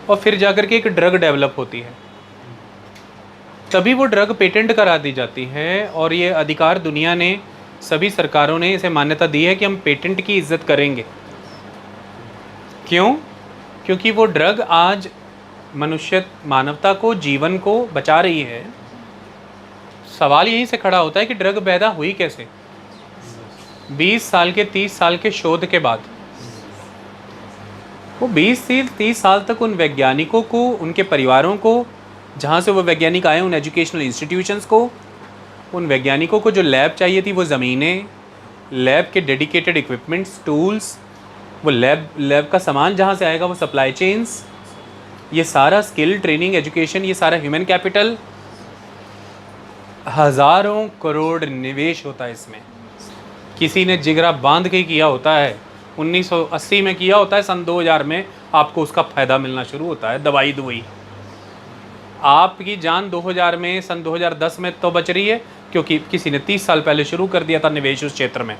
और फिर जाकर के एक ड्रग डेवलप होती है, तभी वो ड्रग पेटेंट करा दी जाती है और ये अधिकार दुनिया ने, सभी सरकारों ने इसे मान्यता दी है कि हम पेटेंट की इज्जत करेंगे। क्यों? क्योंकि वो ड्रग आज मनुष्य मानवता को, जीवन को बचा रही है। सवाल यहीं से खड़ा होता है कि ड्रग पैदा हुई कैसे। 20 साल के 30 साल के शोध के बाद वो 20 से 30 साल तक उन वैज्ञानिकों को, उनके परिवारों को, जहाँ से वो वैज्ञानिक आए, उन एजुकेशनल इंस्टीट्यूशंस को, उन वैज्ञानिकों को जो लैब चाहिए थी, वो ज़मीनें, लैब के डेडिकेटेड इक्विपमेंट्स, टूल्स, वो लैब का सामान जहाँ से आएगा, वो सप्लाई चेन्स, ये सारा स्किल, ट्रेनिंग, एजुकेशन, ये सारा ह्यूमन कैपिटल, हज़ारों करोड़ निवेश होता है इसमें। किसी ने जिगरा बांध के किया होता है, 1980 में किया होता है, सन 2000 में आपको उसका फ़ायदा मिलना शुरू होता है। दवाई दुई आपकी जान 2000 में, सन 2010 में तो बच रही है, क्योंकि किसी ने 30 साल पहले शुरू कर दिया था निवेश उस क्षेत्र में।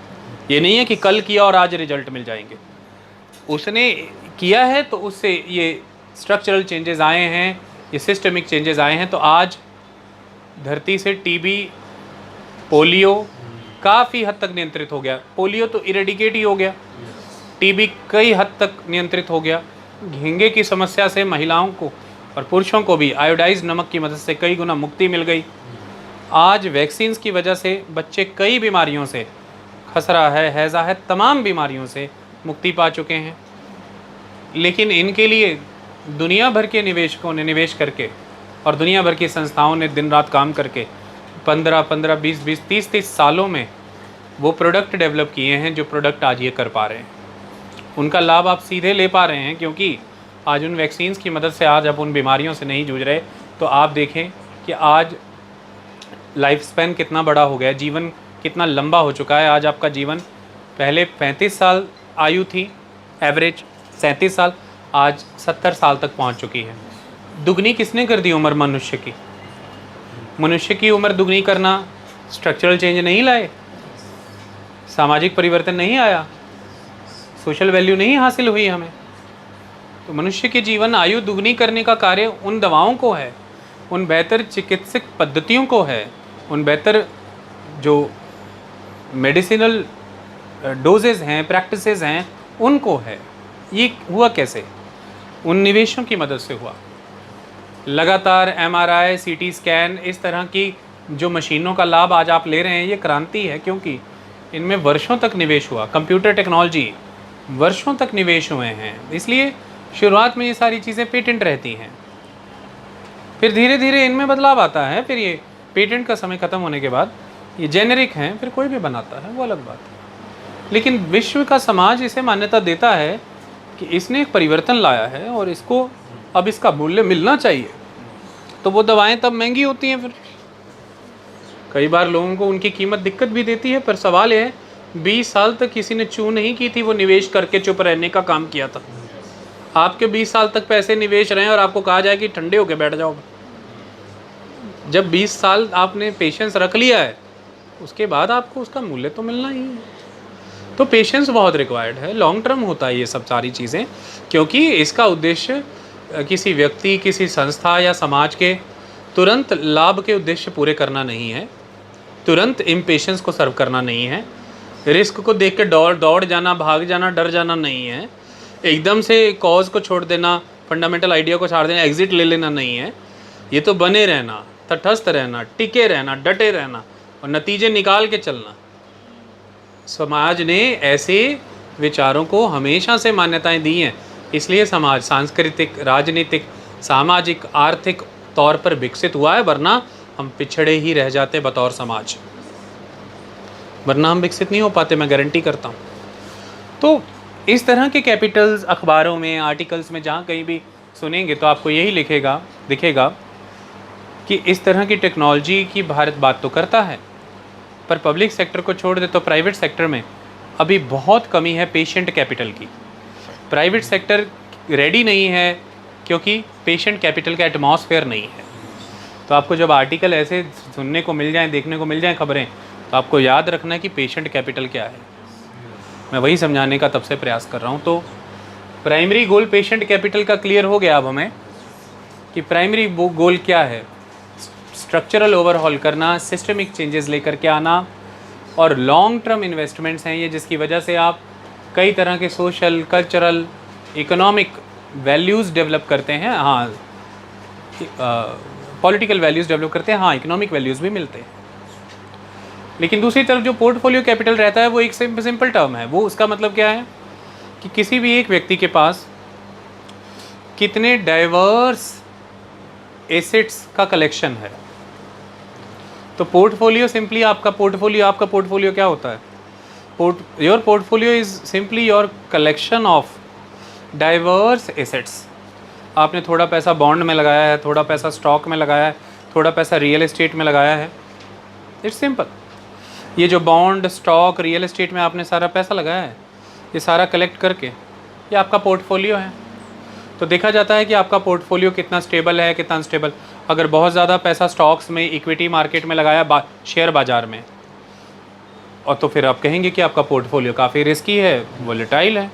ये नहीं है कि कल किया और आज रिजल्ट मिल जाएंगे। उसने किया है तो उससे ये स्ट्रक्चरल चेंजेस आए हैं, ये सिस्टमिक चेंजेस आए हैं। तो आज धरती से टीबी, पोलियो काफ़ी हद तक नियंत्रित हो गया। पोलियो तो इरेडिकेट ही हो गया, टीबी कई हद तक नियंत्रित हो गया। घेंगे की समस्या से महिलाओं को और पुरुषों को भी आयोडाइज्ड नमक की मदद से कई गुना मुक्ति मिल गई। आज वैक्सीन्स की वजह से बच्चे कई बीमारियों से, खसरा है, हैज़ा है, तमाम बीमारियों से मुक्ति पा चुके हैं। लेकिन इनके लिए दुनिया भर के निवेशकों ने निवेश करके और दुनिया भर की संस्थाओं ने दिन रात काम करके 15, 20, 30 सालों में वो प्रोडक्ट डेवलप किए हैं जो प्रोडक्ट आज ये कर पा रहे हैं। उनका लाभ आप सीधे ले पा रहे हैं, क्योंकि आज उन वैक्सीन्स की मदद से आज आप उन बीमारियों से नहीं जूझ रहे। तो आप देखें कि आज लाइफ स्पैन कितना बड़ा हो गया, जीवन कितना लंबा हो चुका है। आज आपका जीवन, पहले 35 साल आयु थी एवरेज, 37 साल, आज 70 साल तक पहुंच चुकी है। दुगनी किसने कर दी उम्र मनुष्य की? मनुष्य की उम्र दुगनी करना स्ट्रक्चरल चेंज नहीं लाए, सामाजिक परिवर्तन नहीं आया, सोशल वैल्यू नहीं हासिल हुई हमें। तो मनुष्य के जीवन आयु दुगनी करने का कार्य उन दवाओं को है, उन बेहतर चिकित्सक पद्धतियों को है, उन बेहतर जो मेडिसिनल डोजेज हैं, प्रैक्टिसेस हैं, उनको है। ये हुआ कैसे? उन निवेशों की मदद से हुआ। लगातार MRI, CT स्कैन, इस तरह की जो मशीनों का लाभ आज आप ले रहे हैं, ये क्रांति है, क्योंकि इनमें वर्षों तक निवेश हुआ। कंप्यूटर टेक्नोलॉजी, वर्षों तक निवेश हुए हैं, इसलिए शुरुआत में ये सारी चीज़ें पेटेंट रहती हैं। फिर धीरे धीरे इनमें बदलाव आता है। फिर ये पेटेंट का समय ख़त्म होने के बाद ये जेनेरिक हैं, फिर कोई भी बनाता है, वो अलग बात है। लेकिन विश्व का समाज इसे मान्यता देता है कि इसने एक परिवर्तन लाया है और इसको अब इसका मूल्य मिलना चाहिए। तो वो दवाएं तब महंगी होती हैं। फिर कई बार लोगों को उनकी कीमत दिक्कत भी देती है। पर सवाल ये है, 20 साल तक किसी ने चू नहीं की थी, वो निवेश करके चुप रहने का काम किया था। आपके 20 साल तक पैसे निवेश रहे हैं और आपको कहा जाए कि ठंडे होकर बैठ जाओ। जब 20 साल आपने पेशेंस रख लिया है, उसके बाद आपको उसका मूल्य तो मिलना ही है। तो पेशेंस बहुत रिक्वायर्ड है, लॉन्ग टर्म होता है ये सब सारी चीज़ें, क्योंकि इसका उद्देश्य किसी व्यक्ति, किसी संस्था या समाज के तुरंत लाभ के उद्देश्य पूरे करना नहीं है, तुरंत इम्पेशेंस को सर्व करना नहीं है, रिस्क को देख के दौड़ जाना, भाग जाना, डर जाना नहीं है, एकदम से कॉज को छोड़ देना, फंडामेंटल आइडिया को छोड़ देना, एग्जिट ले लेना नहीं है। ये तो बने रहना, तटस्थ रहना, टिके रहना, डटे रहना और नतीजे निकाल के चलना। समाज ने ऐसे विचारों को हमेशा से मान्यताएं दी हैं, इसलिए समाज सांस्कृतिक, राजनीतिक, सामाजिक, आर्थिक तौर पर विकसित हुआ है, वरना हम पिछड़े ही रह जाते बतौर समाज, वरना हम विकसित नहीं हो पाते, मैं गारंटी करता हूँ। तो इस तरह के कैपिटल्स अखबारों में, आर्टिकल्स में जहाँ कहीं भी सुनेंगे तो आपको यही दिखेगा कि इस तरह की टेक्नोलॉजी की भारत बात तो करता है, पर पब्लिक सेक्टर को छोड़ दे तो प्राइवेट सेक्टर में अभी बहुत कमी है पेशेंट कैपिटल की। प्राइवेट सेक्टर रेडी नहीं है क्योंकि पेशेंट कैपिटल का एटमॉस्फेयर नहीं है। तो आपको जब आर्टिकल ऐसे सुनने को मिल जाएं, देखने को मिल जाएं खबरें, तो आपको याद रखना है कि पेशेंट कैपिटल क्या है। मैं वही समझाने का तब से प्रयास कर रहा हूँ। तो प्राइमरी गोल पेशेंट कैपिटल का क्लियर हो गया अब हमें कि प्राइमरी गोल क्या है। स्ट्रक्चरल ओवरहॉल करना, सिस्टमिक चेंजेस लेकर के आना और लॉन्ग टर्म इन्वेस्टमेंट्स हैं ये, जिसकी वजह से आप कई तरह के social, cultural, economic values develop करते हैं। हाँ, पॉलिटिकल वैल्यूज़ डेवलप करते हैं, हाँ इकोनॉमिक वैल्यूज़ भी मिलते हैं। लेकिन दूसरी तरफ जो पोर्टफोलियो कैपिटल रहता है वो एक सिंपल टर्म है। वो उसका मतलब क्या है कि किसी भी एक व्यक्ति के पास कितने डाइवर्स एसेट्स का कलेक्शन है। तो पोर्टफोलियो सिंपली आपका पोर्टफोलियो क्या होता है? Your portfolio is simply your collection of diverse assets. आपने थोड़ा पैसा बॉन्ड में लगाया है, थोड़ा पैसा स्टॉक में लगाया है, थोड़ा पैसा रियल एस्टेट में लगाया है। It's simple. ये जो बॉन्ड, स्टॉक, रियल एस्टेट में आपने सारा पैसा लगाया है, ये सारा कलेक्ट करके ये आपका पोर्टफोलियो है। तो देखा जाता है कि आपका पोर्टफोलियो कितना स्टेबल है, कितना अनस्टेबल। अगर बहुत ज़्यादा पैसा स्टॉक्स में, इक्विटी मार्केट में लगाया, शेयर बाज़ार में, और तो फिर आप कहेंगे कि आपका पोर्टफोलियो काफ़ी रिस्की है, वोलेटाइल है।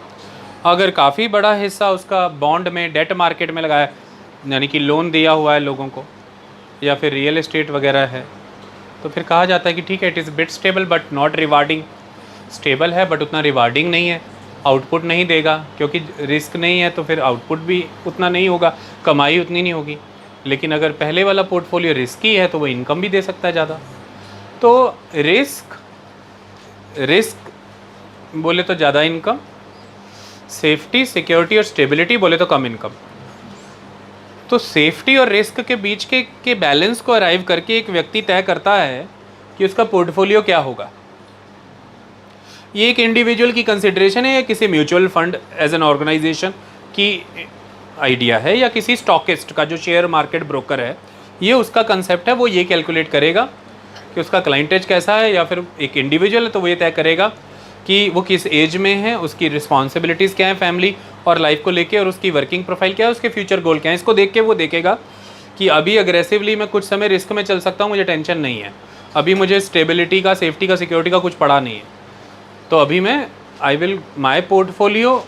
अगर काफ़ी बड़ा हिस्सा उसका बॉन्ड में, डेट मार्केट में लगाया, यानी कि लोन दिया हुआ है लोगों को, या फिर रियल एस्टेट वगैरह है, तो फिर कहा जाता है कि ठीक है, it is bit stable but not rewarding. Stable है बट उतना रिवार्डिंग नहीं है, आउटपुट नहीं देगा, क्योंकि रिस्क नहीं है तो फिर आउटपुट भी उतना नहीं होगा, कमाई उतनी नहीं होगी। लेकिन अगर पहले वाला पोर्टफोलियो रिस्की है तो वो इनकम भी दे सकता है ज़्यादा। तो रिस्क बोले तो ज़्यादा इनकम, सेफ्टी, सिक्योरिटी और स्टेबिलिटी बोले तो कम इनकम। तो सेफ्टी और रिस्क के बीच के बैलेंस को अराइव करके एक व्यक्ति तय करता है कि उसका पोर्टफोलियो क्या होगा। ये एक इंडिविजुअल की कंसिडरेशन है या किसी mutual fund as an organization की आइडिया है, या किसी स्टॉकिस्ट का जो शेयर मार्केट ब्रोकर है, ये उसका कंसेप्ट है। वो ये कैलकुलेट करेगा कि उसका क्लाइंटेज कैसा है, या फिर एक इंडिविजुअल है तो वो ये तय करेगा कि वो किस एज में है, उसकी रिस्पॉन्सिबिलिटीज़ क्या है फैमिली और लाइफ को लेके, और उसकी वर्किंग प्रोफाइल क्या है, उसके फ्यूचर गोल क्या है। इसको देख के वो देखेगा कि अभी अग्रेसिवली मैं कुछ समय रिस्क में चल सकता हूँ, मुझे टेंशन नहीं है, अभी मुझे स्टेबिलिटी का, सेफ्टी का, सिक्योरिटी का कुछ पड़ा नहीं है, तो अभी मैं my portfolio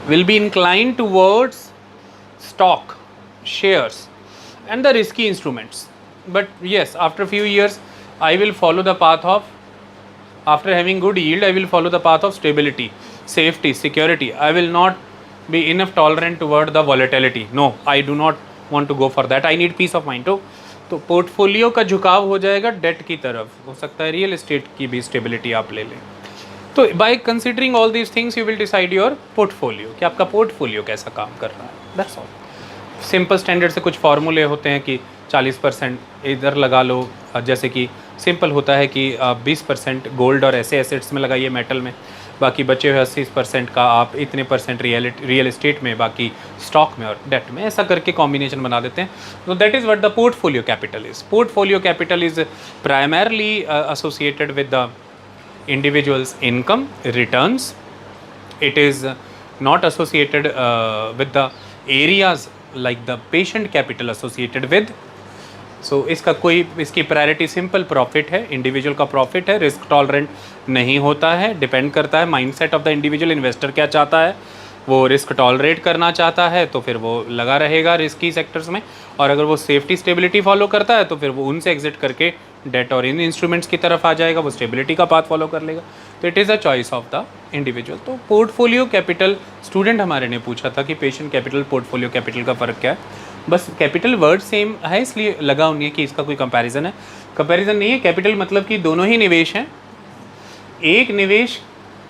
will be inclined towards stock, shares and the risky instruments. But yes, after few years I will follow the path of, after having good yield, I will follow the path of stability, safety, security. I will not be enough tolerant toward the volatility. No, I do not want to go for that. I need peace of mind. तो portfolio का झुकाव हो जाएगा date की तरफ, हो सकता है रियल एस्टेट की भी स्टेबिलिटी आप ले लें। तो by considering all these things you will decide your portfolio, कि आपका पोर्टफोलियो कैसा काम कर रहा है। That's all. सिंपल स्टैंडर्ड से कुछ फार्मूले होते हैं कि 40% इधर लगा लो, जैसे कि सिंपल होता है कि 20% गोल्ड और ऐसे एसेट्स में लगाइए, मेटल में, बाकी बचे हुए 80% का आप इतने परसेंट रियल एस्टेट में, बाकी स्टॉक में और डेट में, ऐसा करके कॉम्बिनेशन बना देते हैं। तो that is what the portfolio capital is. Portfolio capital is primarily associated with the individual's income returns. It is not associated with the areas like the patient capital associated with. So इसकी priority simple profit है, individual का profit है, risk tolerant नहीं होता है, depend करता है mindset of the individual. Investor क्या चाहता है, वो रिस्क टॉलरेट करना चाहता है तो फिर वो लगा रहेगा रिस्की सेक्टर्स में, और अगर वो सेफ्टी स्टेबिलिटी फॉलो करता है तो फिर वो उनसे एग्जिट करके डेट और इन इंस्ट्रूमेंट्स की तरफ आ जाएगा, वो स्टेबिलिटी का पाथ फॉलो कर लेगा। तो it is a choice of the individual. तो पोर्टफोलियो कैपिटल, स्टूडेंट हमारे ने पूछा था कि पेशेंट कैपिटल, पोर्टफोलियो कैपिटल का फ़र्क क्या है। बस कैपिटल वर्ड सेम है इसलिए लगा उन्हें कि इसका कोई कंपैरिजन है। कंपैरिजन नहीं है। कैपिटल मतलब कि दोनों ही निवेश हैं, एक निवेश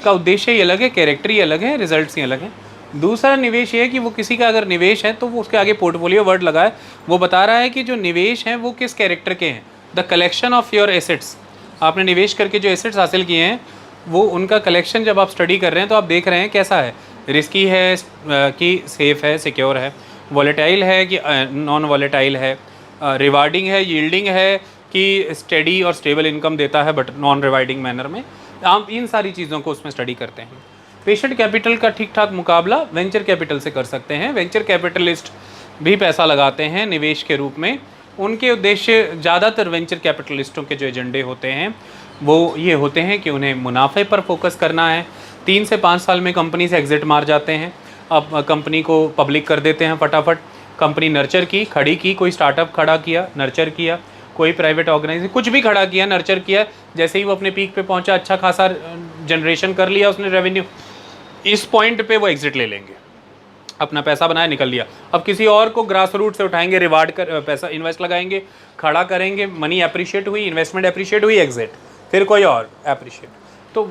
का उद्देश्य ही अलग है, कैरेक्टर ही अलग है, रिजल्ट्स ही अलग हैं। दूसरा निवेश ये है कि वो किसी का अगर निवेश है तो वो उसके आगे पोर्टफोलियो वर्ड लगा है, वो बता रहा है कि जो निवेश हैं वो किस कैरेक्टर के हैं। The collection of your assets, आपने निवेश करके जो एसेट्स हासिल किए हैं वो उनका कलेक्शन जब आप स्टडी कर रहे हैं तो आप देख रहे हैं कैसा है, रिस्की है कि सेफ़ है, सिक्योर है, वॉलेटाइल है कि नॉन वॉलेटाइल है, रिवार्डिंग है, यील्डिंग है कि स्टेडी और स्टेबल इनकम देता है बट नॉन रिवार्डिंग मैनर में। आप इन सारी चीज़ों को उसमें स्टडी करते हैं। पेशेंट कैपिटल का ठीक ठाक मुकाबला वेंचर कैपिटल से कर सकते हैं। वेंचर कैपिटलिस्ट भी पैसा लगाते हैं निवेश के रूप में। उनके उद्देश्य ज़्यादातर वेंचर कैपिटलिस्टों के जो एजेंडे होते हैं वो ये होते हैं कि उन्हें मुनाफे पर फोकस करना है। 3 से 5 साल में कंपनी से एग्जिट मार जाते हैं, अब कंपनी को पब्लिक कर देते हैं फटाफट। कंपनी नर्चर की, खड़ी की, कोई स्टार्टअप खड़ा किया, नर्चर किया, कोई प्राइवेट ऑर्गेनाइजेशन कुछ भी खड़ा किया, नर्चर किया, जैसे ही वो अपने पीक पे पहुंचा, अच्छा खासा जनरेशन कर लिया उसने रेवेन्यू, इस पॉइंट पे वो एग्जिट ले लेंगे। अपना पैसा बनाया, निकल लिया। अब किसी और को ग्रास रूट से उठाएंगे, रिवार्ड कर पैसा इन्वेस्ट लगाएंगे, खड़ा करेंगे, मनी अप्रिशिएट हुई, इन्वेस्टमेंट अप्रिशिएट हुई, एग्जिट, फिर कोई और अप्रिशिएट। तो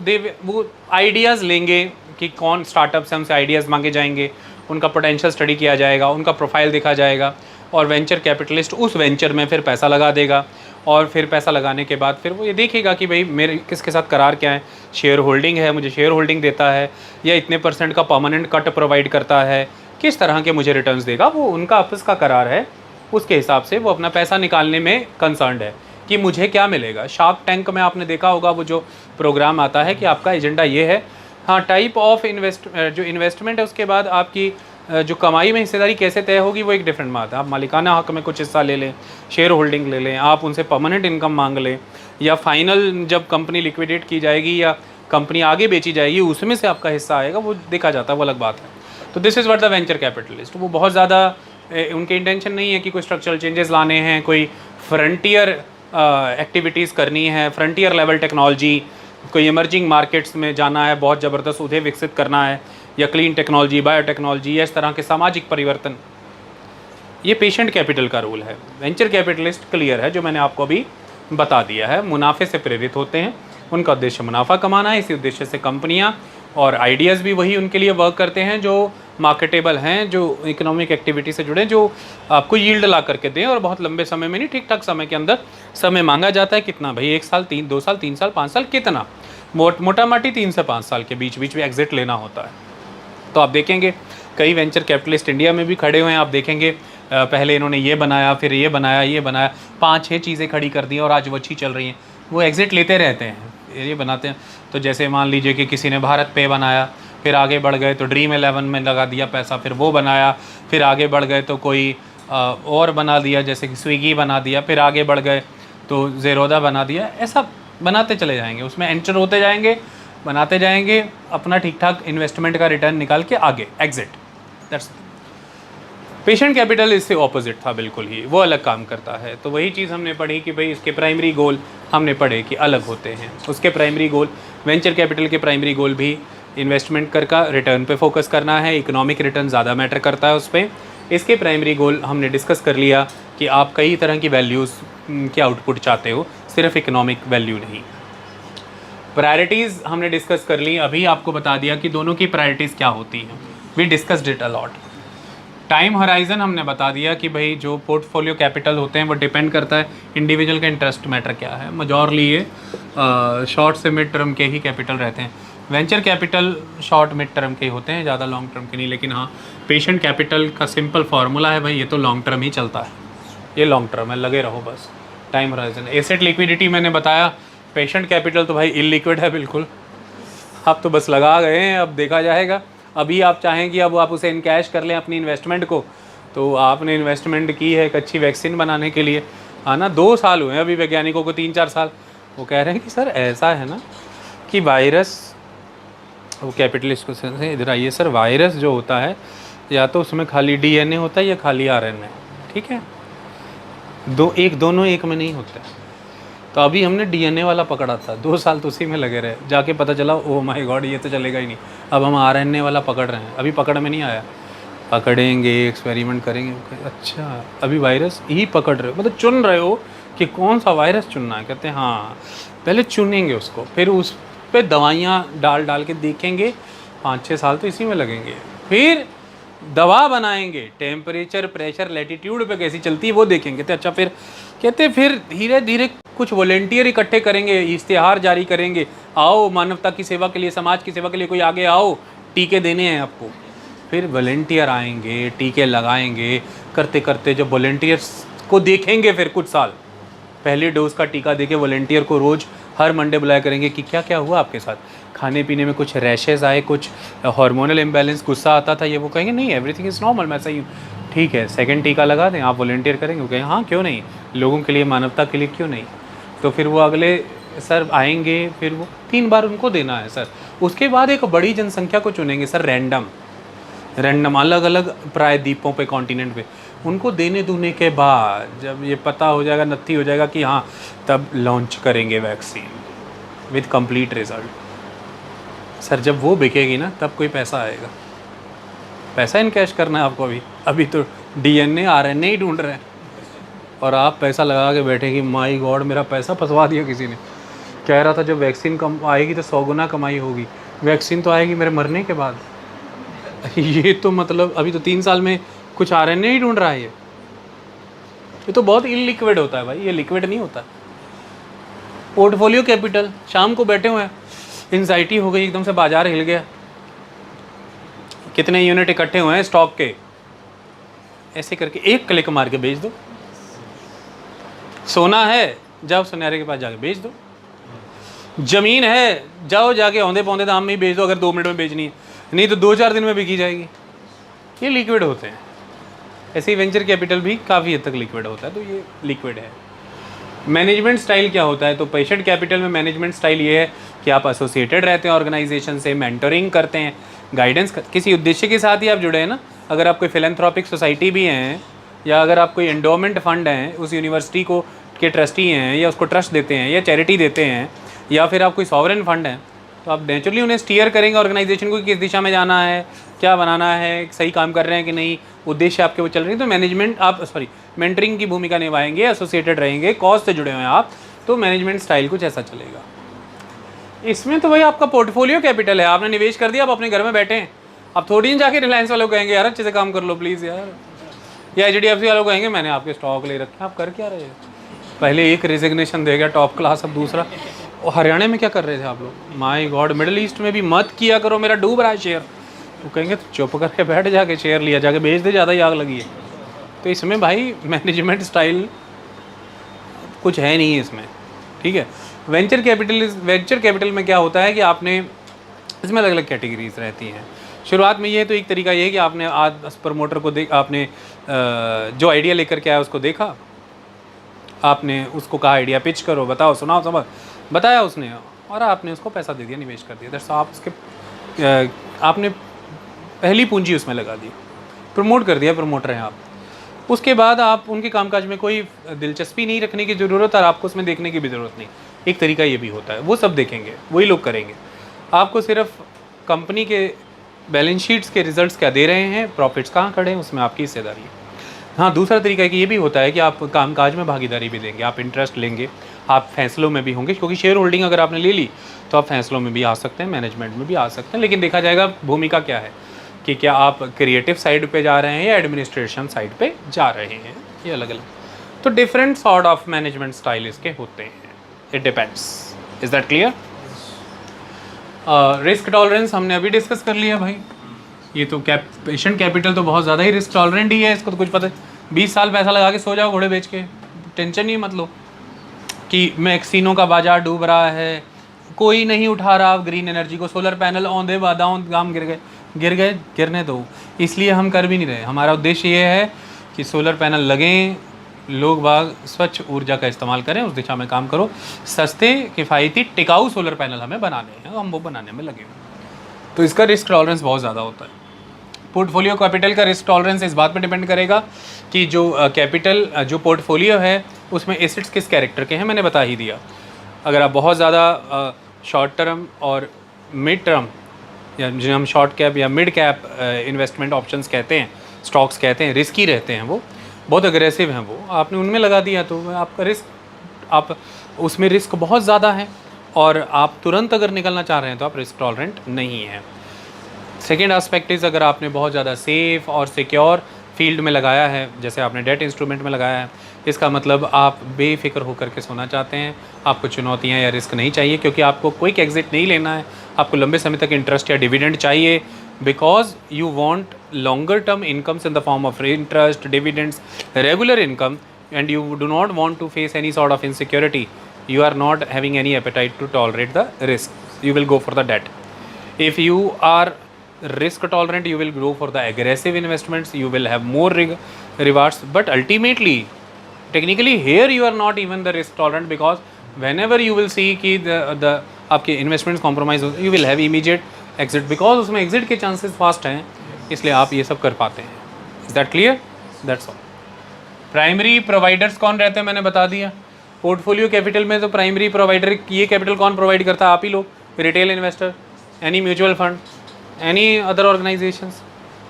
वो आइडियाज़ लेंगे कि कौन स्टार्टअप से हमसे आइडियाज़ मांगे जाएंगे, उनका पोटेंशियल स्टडी किया जाएगा, उनका प्रोफाइल देखा जाएगा, और वेंचर कैपिटलिस्ट उस वेंचर में फिर पैसा लगा देगा। और फिर पैसा लगाने के बाद फिर वो ये देखेगा कि भाई मेरे किसके साथ करार क्या है, शेयर होल्डिंग है, मुझे शेयर होल्डिंग देता है, या इतने % का परमानेंट कट प्रोवाइड करता है, किस तरह के मुझे रिटर्न्स देगा, वो उनका आपस का करार है। उसके हिसाब से वो अपना पैसा निकालने में कंसर्न्ड है कि मुझे क्या मिलेगा। शार्क टैंक में आपने देखा होगा वो जो प्रोग्राम आता है कि आपका एजेंडा ये है, हाँ टाइप ऑफ जो इन्वेस्टमेंट है, उसके बाद आपकी जो कमाई में हिस्सेदारी कैसे तय होगी वो एक डिफरेंट बात है। आप मालिकाना हक में कुछ हिस्सा ले लें, शेयर होल्डिंग ले लें, आप उनसे परमानेंट इनकम मांग लें, या फाइनल जब कंपनी लिक्विडेट की जाएगी या कंपनी आगे बेची जाएगी उसमें से आपका हिस्सा आएगा, वो देखा जाता है, वो अलग बात है। तो this is what the venture capitalist. वो बहुत ज़्यादा उनके इंटेंशन नहीं है कि कोई स्ट्रक्चरल चेंजेस लाने हैं, कोई फ्रंटियर एक्टिविटीज़ करनी है, फ्रंटियर लेवल टेक्नोलॉजी, कोई इमर्जिंग मार्केट्स में जाना है, बहुत ज़बरदस्त उन्हें विकसित करना है, या क्लीन टेक्नोलॉजी, बायोटेक्नोलॉजी, या इस तरह के सामाजिक परिवर्तन। ये पेशेंट कैपिटल का रोल है। वेंचर कैपिटलिस्ट क्लियर है, जो मैंने आपको अभी बता दिया है, मुनाफे से प्रेरित होते हैं, उनका उद्देश्य मुनाफा कमाना है। इसी उद्देश्य से कंपनियां और आइडियाज़ भी वही उनके लिए वर्क करते हैं जो मार्केटेबल हैं, जो इकोनॉमिक एक्टिविटी से जुड़े, जो आपको यील्ड ला करके दें, और बहुत लंबे समय में नहीं, ठीक ठाक समय के अंदर। समय मांगा जाता है कितना भाई, 1 साल, 2 साल, 3 साल, 5 साल, कितना, मोटा माटी 3 से 5 साल के बीच में एग्जिट लेना होता है। तो आप देखेंगे कई वेंचर कैपिटलिस्ट इंडिया में भी खड़े हुए हैं। आप देखेंगे पहले इन्होंने ये बनाया, फिर ये बनाया, 5-6 चीज़ें खड़ी कर दी और आज वो अच्छी चल रही हैं, वो एग्जिट लेते रहते हैं, ये बनाते हैं। तो जैसे मान लीजिए कि किसी ने भारत पे बनाया, फिर आगे बढ़ गए तो ड्रीम 11 में लगा दिया पैसा, फिर वो बनाया, फिर आगे बढ़ गए तो कोई और बना दिया, जैसे कि स्विगी बना दिया, फिर आगे बढ़ गए तो ज़ेरोदा बना दिया। ऐसा बनाते चले जाएंगे, उसमें एंटर होते जाएंगे, बनाते जाएंगे, अपना ठीक ठाक इन्वेस्टमेंट का रिटर्न निकाल के आगे एग्जिट। दैट्स पेशेंट कैपिटल इससे ऑपोजिट था बिल्कुल ही, वो अलग काम करता है। तो वही चीज़ हमने पढ़ी कि भाई इसके प्राइमरी गोल हमने पढ़े कि अलग होते हैं। उसके प्राइमरी गोल, वेंचर कैपिटल के प्राइमरी गोल भी इन्वेस्टमेंट कर का रिटर्न पे फोकस करना है, इकोनॉमिक रिटर्न ज़्यादा मैटर करता है उस पर। इसके प्राइमरी गोल हमने डिस्कस कर लिया कि आप कई तरह की वैल्यूज़ के आउटपुट चाहते हो, सिर्फ इकोनॉमिक वैल्यू नहीं। प्रायोरिटीज़ हमने डिस्कस कर ली, अभी आपको बता दिया कि दोनों की प्रायोरिटीज़ क्या होती हैं। We discussed it a lot. Time horizon हमने बता दिया कि भाई जो पोर्टफोलियो कैपिटल होते हैं वो डिपेंड करता है इंडिविजुअल का इंटरेस्ट मैटर क्या है। मेजॉरली ये शॉर्ट से मिड टर्म के ही कैपिटल रहते हैं। Venture capital short mid term के होते हैं, ज़्यादा लॉन्ग टर्म के नहीं। लेकिन हाँ, पेशेंट कैपिटल का सिंपल फार्मूला है भाई, ये तो लॉन्ग टर्म ही चलता है, ये लॉन्ग टर्म है, लगे रहो बस। टाइम हराइजन, एसेट लिक्विडिटी मैंने बताया, पेशेंट कैपिटल तो भाई इलिक्विड है बिल्कुल, आप तो बस लगा गए हैं, अब देखा जाएगा। अभी आप चाहें कि अब आप उसे इनकैश कर लें अपनी इन्वेस्टमेंट को, तो आपने इन्वेस्टमेंट की है एक अच्छी वैक्सीन बनाने के लिए, हाँ ना, 2 साल हुए हैं अभी वैज्ञानिकों को, 3-4 साल। वो कह रहे हैं कि सर ऐसा है ना कि वायरस, वो कैपिटलिस्ट को से इधर आइए सर, वायरस जो होता है या तो उसमें खाली DNA होता है या खाली RNA, ठीक है, दोनों एक में नहीं होते। तो अभी हमने DNA वाला पकड़ा था, 2 साल तो उसी में लगे रहे, जाके पता चला ओह माय गॉड ये तो चलेगा ही नहीं, अब हम RNA वाला पकड़ रहे हैं, अभी पकड़ में नहीं आया, पकड़ेंगे, एक्सपेरिमेंट करेंगे। अच्छा अभी वायरस ही पकड़ रहे हो, मतलब चुन रहे हो कि कौन सा वायरस चुनना है। कहते हैं हाँ, पहले चुनेंगे उसको, फिर उस पर दवाइयाँ डाल के देखेंगे, 5-6 साल तो इसी में लगेंगे, फिर दवा बनाएंगे, टेम्परेचर, प्रेशर, लैटिट्यूड पे कैसी चलती है वो देखेंगे। तो अच्छा फिर कहते फिर धीरे धीरे कुछ वॉलेंटियर इकट्ठे करेंगे, इश्तिहार जारी करेंगे, आओ मानवता की सेवा के लिए, समाज की सेवा के लिए कोई आगे आओ, टीके देने हैं आपको। फिर वॉलेंटियर आएंगे, टीके लगाएंगे, करते करते जब वॉलेंटियर्स को देखेंगे, फिर कुछ साल पहले डोज का टीका देके वॉलेंटियर को रोज़ हर मंडे बुलाया करेंगे कि क्या क्या हुआ आपके साथ, खाने पीने में कुछ रैशेज़ आए, कुछ हार्मोनल इम्बैलेंस, गुस्सा आता था, ये वो कहेंगे नहीं एवरीथिंग इज़ नॉर्मल, मैं सही हूँ, ठीक है, सेकंड टीका लगा दें, आप वॉलेंटियर करेंगे, वो कहेंगे हाँ क्यों नहीं, लोगों के लिए, मानवता के लिए क्यों नहीं। तो फिर वो अगले सर आएंगे, फिर वो 3 बार उनको देना है सर। उसके बाद एक बड़ी जनसंख्या को चुनेंगे सर, रैंडम अलग अलग प्रायद्वीपों पे, कॉन्टिनेंट पे, उनको देने दूने के बाद जब ये पता हो जाएगा, नत्थी हो जाएगा कि हाँ, तब लॉन्च करेंगे vaccine with complete result. Sir जब वो बिकेगी ना तब कोई पैसा आएगा। पैसा इनकैश करना है आपको। अभी तो DNA RNA ही ढूंढ रहे हैं, और आप पैसा लगा के बैठे कि माई गॉड मेरा पैसा फंसवा दिया किसी ने। कह रहा था जब वैक्सीन कम आएगी तो 100 गुना कमाई होगी। वैक्सीन तो आएगी मेरे मरने के बाद। ये तो मतलब अभी तो 3 साल में कुछ RNA ही ढूंढ रहा है। ये तो बहुत इलिक्विड होता है भाई, ये लिक्विड नहीं होता। पोर्टफोलियो कैपिटल, शाम को बैठे हुए हैं, एंजाइटी हो गई, एकदम से बाजार हिल गया, कितने यूनिट इकट्ठे हुए हैं स्टॉक के, ऐसे करके एक क्लिक मार के बेच दो। सोना है, जाओ सुनहरे के पास जाके बेच दो। ज़मीन है, जाओ जाके औंधे पौंधे दाम में ही बेच दो अगर 2 मिनट में बेचनी है, नहीं तो 2-4 दिन में बिकी जाएगी। ये लिक्विड होते हैं। ऐसे ही वेंचर कैपिटल भी काफ़ी हद तक लिक्विड होता है, तो ये लिक्विड है। मैनेजमेंट स्टाइल क्या होता है? तो पेशेंट कैपिटल में मैनेजमेंट स्टाइल ये है कि आप एसोसिएटेड रहते हैं ऑर्गेनाइजेशन से, मेंटरिंग करते हैं, गाइडेंस किसी उद्देश्य के साथ ही आप जुड़े हैं ना। अगर आप कोई फिलैंथ्रोपिक सोसाइटी भी हैं, या अगर आप कोई एंडोमेंट फंड हैं, उस यूनिवर्सिटी को के ट्रस्टी हैं, या उसको ट्रस्ट देते हैं, या चैरिटी देते हैं, या फिर आप कोई सॉवरेन फंड हैं, तो आप नेचुरली उन्हें स्टीयर करेंगे ऑर्गेनाइजेशन को, किस दिशा में जाना है, क्या बनाना है, सही काम कर रहे हैं कि नहीं, उद्देश्य आपके वो चल रहे हैं। तो मैनेजमेंट आप मेंटरिंग की भूमिका निभाएंगे, एसोसिएटेड रहेंगे, कॉज से जुड़े हुए हैं आप, तो मैनेजमेंट स्टाइल कुछ ऐसा चलेगा। इसमें तो भाई आपका पोर्टफोलियो कैपिटल है, आपने निवेश कर दिया, आप अपने घर में बैठे हैं। आप थोड़ी नहीं जाके रिलायंस वालों को कहेंगे यार अच्छे से काम कर लो प्लीज़ यार, या HDFC वालों को कहेंगे मैंने आपके स्टॉक ले रखे, आप कर क्या रहे हैं? पहले एक रेजिग्नेशन दे गया टॉप क्लास, अब दूसरा। और हरियाणा में क्या कर रहे थे आप लोग? माय गॉड, मिडिल ईस्ट में भी मत किया करो, मेरा डूब रहा है शेयर। तो कहेंगे तो चुप करके बैठ जाके शेयर लिया, जाके बेच दे, ज़्यादा ही आग लगी है। तो इसमें भाई मैनेजमेंट स्टाइल कुछ है नहीं है इसमें, ठीक है। वेंचर कैपिटल में क्या होता है कि आपने इसमें अलग अलग कैटेगरीज रहती हैं। शुरुआत में ये तो एक तरीका ये है कि आपने आज प्रमोटर को आपने जो आइडिया लेकर के आया उसको देखा, आपने उसको कहा आइडिया पिच करो, बताओ, सुनाओ, समझ, बताया उसने, और आपने उसको पैसा दे दिया, निवेश कर दिया। दरअसल आप उसके आपने पहली पूंजी उसमें लगा दी, प्रमोट कर दिया, प्रमोटर हैं आप। उसके बाद आप उनके कामकाज में कोई दिलचस्पी नहीं रखने की ज़रूरत, और आपको उसमें देखने की भी ज़रूरत नहीं। एक तरीका ये भी होता है, वो सब देखेंगे, वही लोग करेंगे। आपको सिर्फ कंपनी के बैलेंस शीट्स के रिजल्ट्स क्या दे रहे हैं, प्रॉफिट्स कहाँ खड़े हैं, उसमें आपकी हिस्सेदारी है। हाँ, दूसरा तरीका कि ये भी होता है कि आप कामकाज में भागीदारी भी देंगे, आप इंटरेस्ट लेंगे, आप फैसलों में भी होंगे, क्योंकि शेयर होल्डिंग अगर आपने ले ली तो आप फैसलों में भी आ सकते हैं, मैनेजमेंट में भी आ सकते हैं। लेकिन देखा जाएगा भूमिका क्या है, कि क्या आप क्रिएटिव साइड पे जा रहे हैं या एडमिनिस्ट्रेशन साइड पे जा रहे हैं, ये अलग अलग। तो different sort of management style इसके होते हैं, it depends. Is that clear? Risk tolerance हमने अभी डिस्कस कर लिया भाई। ये तो पेशेंट कैपिटल तो बहुत ज़्यादा ही रिस्क टॉलरेंट ही है, इसको तो कुछ पता है। 20 साल पैसा लगा के सो जाओ घोड़े बेच के, टेंशन ही मत लो कि वैक्सीनों का बाजार डूब रहा है, कोई नहीं उठा रहा ग्रीन एनर्जी को, सोलर पैनल औंधे बादाम गाम गिर गए, गिरने दो, इसलिए हम कर भी नहीं रहे। हमारा उद्देश्य ये है कि सोलर पैनल लगें, लोग बाग स्वच्छ ऊर्जा का इस्तेमाल करें, उस दिशा में काम करो। सस्ते, किफ़ायती, टिकाऊ सोलर पैनल हमें बनाने हैं, हम वो बनाने में लगे हुए। तो इसका रिस्क टॉलरेंस बहुत ज़्यादा होता है। पोर्टफोलियो कैपिटल का रिस्क टॉलरेंस इस बात पर डिपेंड करेगा कि जो कैपिटल जो पोर्टफोलियो है उसमें एसेट्स किस कैरेक्टर के हैं, मैंने बता ही दिया। अगर आप बहुत ज़्यादा शॉर्ट टर्म और मिड टर्म, या जिन्हें हम शॉर्ट कैप या मिड कैप इन्वेस्टमेंट ऑप्शंस कहते हैं, स्टॉक्स कहते हैं, रिस्की रहते हैं, वो बहुत अग्रेसिव हैं, वो आपने उनमें लगा दिया तो आपका रिस्क, आप उसमें रिस्क बहुत ज़्यादा है, और आप तुरंत अगर निकलना चाह रहे हैं तो आप रिस्क टॉलरेंट नहीं है। सेकेंड एस्पेक्ट इज़, अगर आपने बहुत ज़्यादा सेफ़ और सिक्योर फील्ड में लगाया है, जैसे आपने डेट इंस्ट्रूमेंट में लगाया है, इसका मतलब आप बेफिक्र होकर के सोना चाहते हैं, आपको चुनौतियां या रिस्क नहीं चाहिए, क्योंकि आपको क्विक एग्जिट नहीं लेना है, आपको लंबे समय तक इंटरेस्ट या डिविडेंड चाहिए, because you want longer term incomes in the form of interest, dividends, regular income, and you do not want to face any sort of insecurity, you are not having any appetite to tolerate the risk, you will go for the debt. If you are risk tolerant, you will go for the aggressive investments, you will have more rewards, but ultimately technically here you are not even the risk tolerant, because whenever you will see कि the आपके investments compromise, you will have immediate exit, because उसमें exit के chances fast हैं, इसलिए आप ये सब कर पाते हैं। Is that clear? That's all. Primary providers कौन रहते हैं मैंने बता दिया। पोर्टफोलियो कैपिटल में तो प्राइमरी प्रोवाइडर, ये कैपिटल कौन प्रोवाइड करता है? आप ही लोग, retail investor, any mutual fund, any other organisations,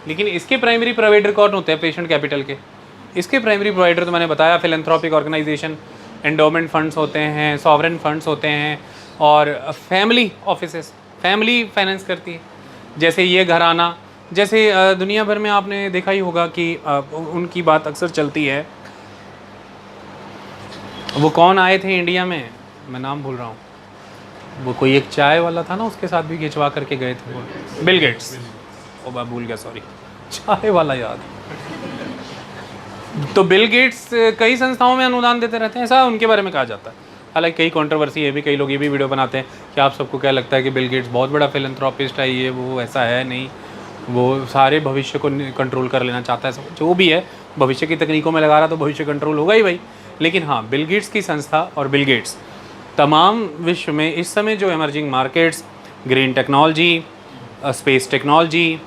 लेकिन इसके प्राइमरी प्रोवाइडर कौन होते हैं पेशेंट कैपिटल के? इसके प्राइमरी प्रोवाइडर तो मैंने बताया फिलैंथ्रोपिक ऑर्गेनाइजेशन, एंडोमेंट फंड्स होते हैं, सॉवरेन फंड्स होते हैं, और फैमिली ऑफिसेस, फैमिली फाइनेंस करती है। जैसे ये घराना, जैसे दुनिया भर में आपने देखा ही होगा कि उनकी बात अक्सर चलती है। वो कौन आए थे इंडिया में, मैं नाम भूल रहा हूँ, वो कोई एक चाय वाला था ना, उसके साथ भी खिंचवा करके गए थे वो, बिल गेट्स। ओ मैं भूल गया, सॉरी, चाय वाला याद। तो बिल गेट्स कई संस्थाओं में अनुदान देते रहते हैं, ऐसा उनके बारे में कहा जाता है। हालांकि कई कंट्रोवर्सी है भी, कई लोग ये भी वीडियो बनाते हैं कि आप सबको क्या लगता है कि बिल गेट्स बहुत बड़ा फिलैंथ्रोपिस्ट है, ये वो, ऐसा है नहीं, वो सारे भविष्य को कंट्रोल कर लेना चाहता है। जो भी है, भविष्य की तकनीकों में लगा रहा तो भविष्य कंट्रोल होगा ही भाई। लेकिन हाँ, बिल गेट्स की संस्था और बिल गेट्स तमाम विश्व में इस समय जो emerging markets, green technology, space technology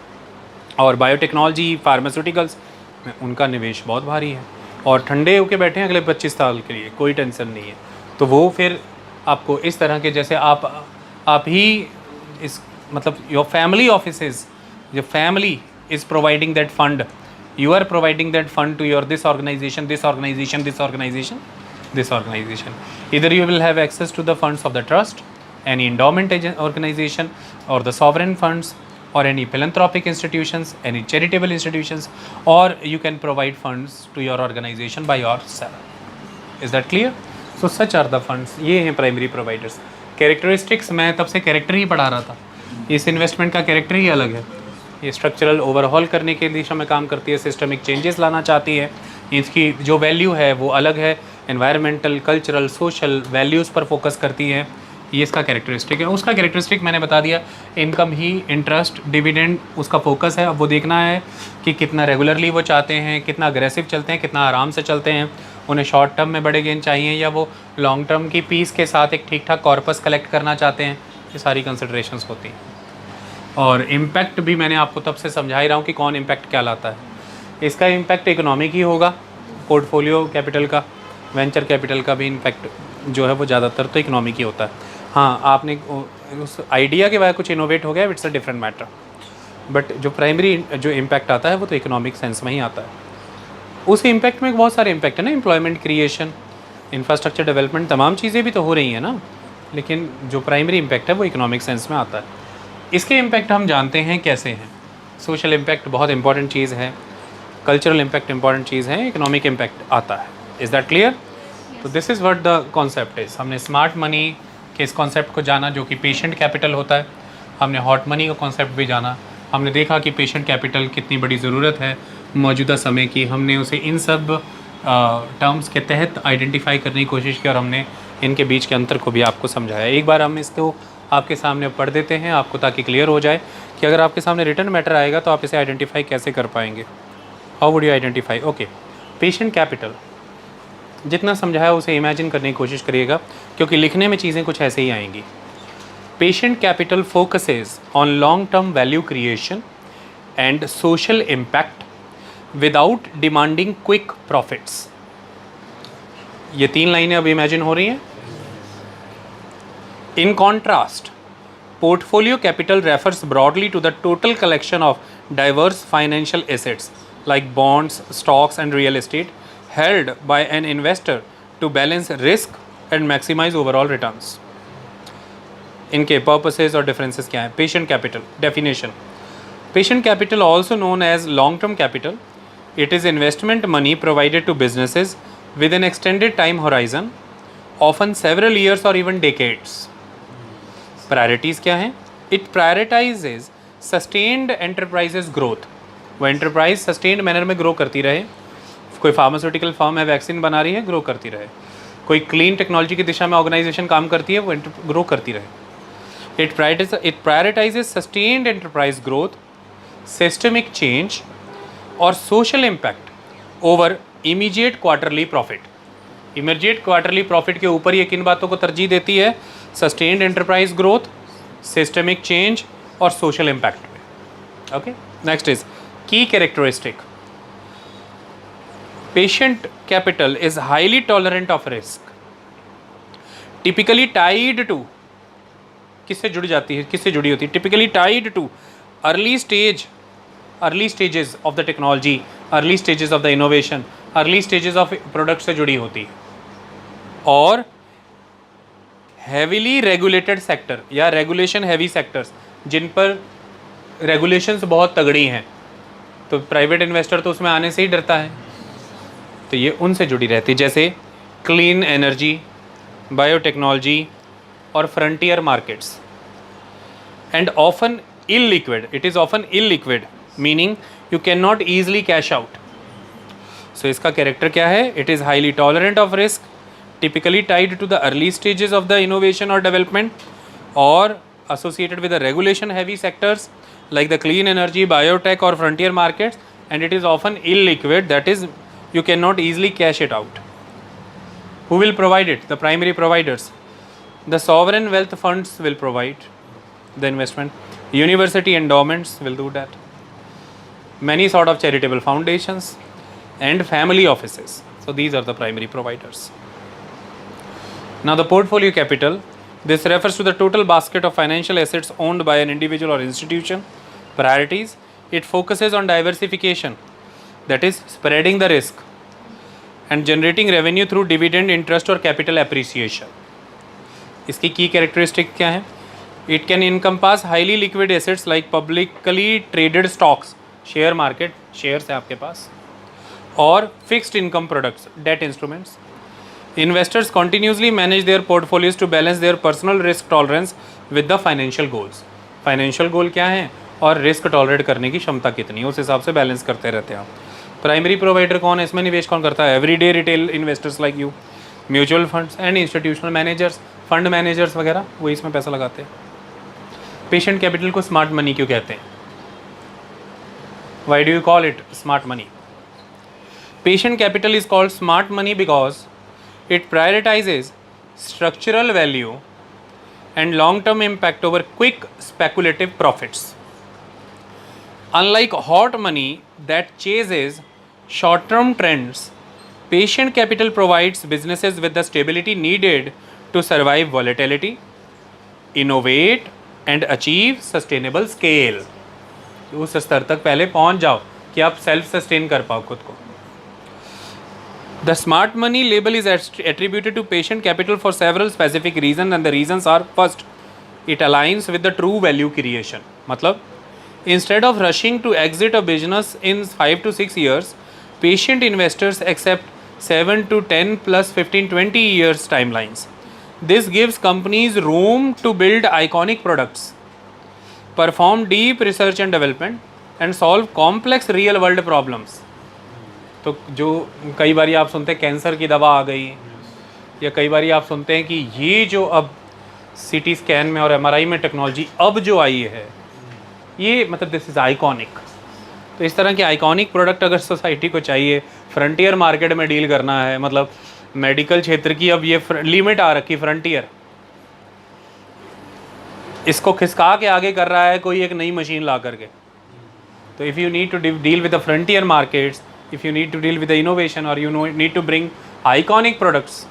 और बायोटेक्नोलॉजी, फार्मास्यूटिकल्स में उनका निवेश बहुत भारी है, और ठंडे होके बैठे हैं अगले 25 साल के लिए, कोई टेंशन नहीं है। तो वो फिर आपको इस तरह के, जैसे आप ही इस मतलब your family offices, your family is providing that fund, you are providing that fund to your this organization, this organization, this organization, this organization. Either you will have access to the funds of the trust, any endowment organization, or the sovereign funds, or any philanthropic institutions, any charitable institutions, or you can provide funds to your organization by yourself. Is that clear? So such are the funds. ये हैं primary providers. Characteristics, मैं तब से character ही पढ़ा रहा था, इस investment का कैरेक्टर ही अलग है। ये स्ट्रक्चरल ओवरहॉल करने के दिशा में काम करती है, सिस्टमिक चेंजेस लाना चाहती है, इसकी जो वैल्यू है वो अलग है, एनवायरमेंटल, कल्चरल, सोशल वैल्यूज़ पर फोकस करती है, ये इसका कैरेक्टरिस्टिक है। उसका कैरेक्टरिस्टिक मैंने बता दिया, इनकम ही, इंटरेस्ट, डिविडेंड उसका फोकस है। अब वो देखना है कि कितना रेगुलरली वो चाहते हैं, कितना अग्रेसिव चलते हैं, कितना आराम से चलते हैं, उन्हें शॉर्ट टर्म में बड़े गेन चाहिए या वो लॉन्ग टर्म की पीस के साथ एक ठीक ठाक कॉर्पस कलेक्ट करना चाहते हैं, ये सारी कंसिडरेशंस होती हैं। और इम्पैक्ट भी मैंने आपको तब से समझा ही रहा हूँ कि कौन इम्पैक्ट क्या लाता है। इसका इम्पैक्ट इकोनॉमिक ही होगा, पोर्टफोलियो कैपिटल का, वेंचर कैपिटल का भी इम्पैक्ट जो है वो ज़्यादातर तो इकोनॉमिक ही होता है। हाँ, आपने उस आइडिया के बाद कुछ इनोवेट हो गया, it's a different matter, but जो प्राइमरी जो इम्पैक्ट आता है वो तो इकोनॉमिक सेंस में ही आता है। उस इम्पैक्ट में बहुत सारे इम्पैक्ट है ना, एम्प्लॉयमेंट क्रिएशन, इंफ्रास्ट्रक्चर डेवलपमेंट, तमाम चीज़ें भी तो हो रही हैं ना, लेकिन जो प्राइमरी इम्पैक्ट है वो इकोनॉमिक सेंस में आता है। इसके इम्पैक्ट हम जानते हैं कैसे हैं। सोशल इम्पैक्ट बहुत इंपॉर्टेंट चीज़ है, कल्चरल इम्पैक्ट इंपॉर्टेंट चीज़ है, इकोनॉमिक इम्पैक्ट आता है। Is that clear? तो this is what the concept is. हमने स्मार्ट मनी के इस कॉन्सेप्ट को जाना जो कि पेशेंट कैपिटल होता है, हमने हॉट मनी का कॉन्सेप्ट भी जाना, हमने देखा कि पेशेंट कैपिटल कितनी बड़ी ज़रूरत है मौजूदा समय की, हमने उसे इन सब टर्म्स के तहत आइडेंटिफाई करने की कोशिश की और हमने इनके बीच के अंतर को भी आपको समझाया। एक बार हम इसको आपके सामने पढ़ देते हैं आपको, ताकि क्लियर हो जाए कि अगर आपके सामने रिटन मैटर आएगा तो आप इसे आइडेंटिफाई कैसे कर पाएंगे। How would you identify? Okay, patient capital जितना समझाया उसे इमेजिन करने की कोशिश करिएगा, क्योंकि लिखने में चीज़ें कुछ ऐसे ही आएंगी। Patient capital focuses on long term value creation and social impact without demanding quick profits. ये 3 लाइनें अब इमेजिन हो रही हैं। In contrast, portfolio capital refers broadly to the total collection of diverse financial assets like bonds, stocks and real estate held by an investor to balance risk and maximize overall returns. इनके purposes और differences क्या हैं? Patient capital definition. Patient capital, also known as long-term capital, it is investment money provided to businesses with an extended time horizon, often several years or even decades. Priorities क्या हैं? It prioritises sustained enterprises growth. वो enterprise sustained manner में grow करती रहे। कोई pharmaceutical firm है, vaccine बना रही है, ग्रो करती रहे। कोई क्लीन टेक्नोलॉजी की दिशा में ऑर्गेनाइजेशन काम करती है, वो ग्रो करती रहे। It prioritises sustained enterprise growth, systemic change और social impact over immediate quarterly profit. Immediate quarterly profit के ऊपर ये किन बातों को तरजीह देती है? Sustained enterprise growth, systemic change और सोशल इम्पैक्ट पे। Okay, next is key characteristic. Patient capital is highly tolerant of risk, typically tied to, किससे जुड़ी जाती है, किससे जुड़ी होती है? Typically tied to early stage early stages of the technology, early stages of the innovation, early stages of product से जुड़ी होती है। और हैवीली रेगुलेटेड सेक्टर या रेगुलेशन हैवी सेक्टर्स, जिन पर रेगुलेशंस बहुत तगड़ी हैं, तो प्राइवेट इन्वेस्टर तो उसमें आने से ही डरता है, तो ये उनसे जुड़ी रहती है, जैसे क्लीन एनर्जी, बायोटेक्नोलॉजी और frontier markets. And often illiquid, it is often illiquid, meaning you cannot easily cash out. So इसका कैरेक्टर क्या है? It is highly tolerant of risk, typically tied to the early stages of the innovation or development, or associated with the regulation heavy sectors like the clean energy, biotech or frontier markets, and it is often illiquid, that is you cannot easily cash it out. Who will provide it? The primary providers. The sovereign wealth funds will provide the investment. University endowments will do that. Many sort of charitable foundations and family offices. So these are the primary providers. Now the portfolio capital, this refers to the total basket of financial assets owned by an individual or institution. Priorities, it focuses on diversification, that is spreading the risk and generating revenue through dividend, interest or capital appreciation. इसकी key characteristic क्या है? It can encompass highly liquid assets like publicly traded stocks, share market, shares है आपके पास, और fixed income products, debt instruments. Investors continuously manage their portfolios to balance their personal risk tolerance with the financial goals. Financial goal क्या है और risk tolerate करने की क्षमता कितनी है, उस हिसाब से बैलेंस करते रहते हैं आप। प्राइमरी प्रोवाइडर कौन है, इसमें निवेश कौन करता है? Everyday retail investors like you, mutual funds and institutional managers, fund managers वगैरह, वही इसमें पैसा लगाते हैं। पेशेंट कैपिटल को स्मार्ट मनी क्यों कहते हैं? Why do you call it smart money? Patient capital is called smart money because it prioritises structural value and long term impact over quick speculative profits. Unlike hot money that chases short-term trends, patient capital provides businesses with the stability needed to survive volatility, innovate, and achieve sustainable scale. उस स्तर तक पहले पहुंच जाओ कि आप self sustain कर पाओ खुद को। The smart money label is attributed to patient capital for several specific reasons, and the reasons are: first, it aligns with the true value creation. मतलब instead of rushing to exit a business in 5 to 6 years, patient investors accept 7 to 10 plus 15, 20 years timelines. This gives companies room to build iconic products, perform deep research and development, and solve complex real world problems. तो जो कई बार आप सुनते हैं cancer की दवा आ गई, या कई बार आप सुनते हैं कि ये जो अब CT स्कैन में और MRI में टेक्नोलॉजी अब जो आई है, ये मतलब दिस इज़ आइकॉनिक। तो इस तरह के आइकॉनिक प्रोडक्ट अगर सोसाइटी को चाहिए, फ्रंटियर मार्केट में डील करना है, मतलब मेडिकल क्षेत्र की अब ये लिमिट आ रखी फ्रंटियर, इसको खिसका के आगे कर रहा है कोई एक नई मशीन ला करके। तो if you need to deal with the frontier markets, if you need to deal with the innovation, और you need to bring iconic products,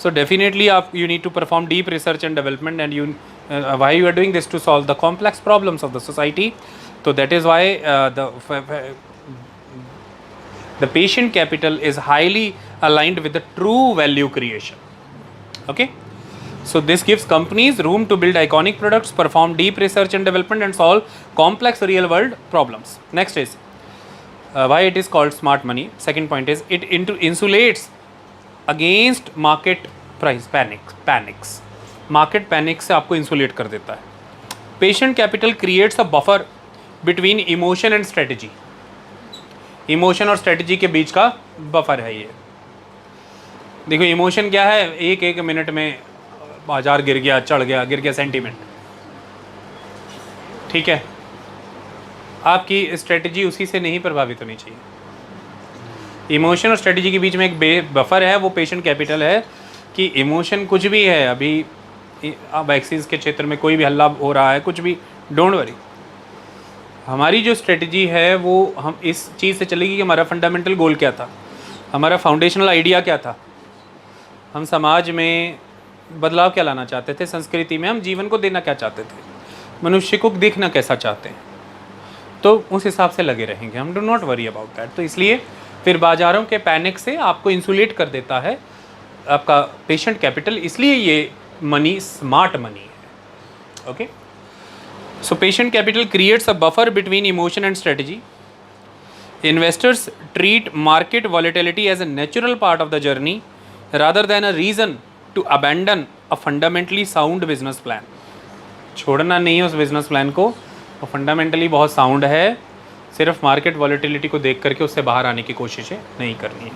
so definitely you need to perform deep research and development, and why you are doing this? To solve the complex problems of the society. So that is why the patient capital is highly aligned with the true value creation. Okay, so this gives companies room to build iconic products, perform deep research and development, and solve complex real world problems. Next is why it is called smart money. Second point is it insulates against market price panics. Market panic से आपको insulate कर देता है। Patient capital creates a buffer between emotion and strategy. Emotion और strategy के बीच का buffer है ये। देखो इमोशन क्या है, एक मिनट में बाजार गिर गया, चढ़ गया, गिर गया, सेंटीमेंट, ठीक है। आपकी स्ट्रेटजी उसी से नहीं प्रभावित होनी चाहिए। इमोशन और स्ट्रेटजी के बीच में एक बफर है, वो पेशेंट कैपिटल है कि इमोशन कुछ भी है, अभी वैक्सीन के क्षेत्र में कोई भी हल्ला हो रहा है, कुछ भी, डोंट वरी। हमारी जो स्ट्रेटजी है वो हम इस चीज़ से चलेगी कि हमारा फंडामेंटल गोल क्या था, हमारा फाउंडेशनल आइडिया क्या था, हम समाज में बदलाव क्या लाना चाहते थे, संस्कृति में हम जीवन को देना क्या चाहते थे, मनुष्य को दिखना कैसा चाहते हैं। तो उस हिसाब से लगे रहेंगे हम, do not worry about that. तो इसलिए फिर बाज़ारों के पैनिक से आपको इंसुलेट कर देता है आपका पेशेंट कैपिटल, इसलिए ये मनी स्मार्ट मनी है। Okay, so patient capital creates a buffer between emotion and strategy. Investors treat market volatility as a natural part of the journey rather than a reason to abandon a fundamentally sound business plan. छोड़ना नहीं है उस business plan को, वो fundamentally बहुत sound है, सिर्फ market volatility को देख करके उससे बाहर आने की कोशिशें नहीं करनी है,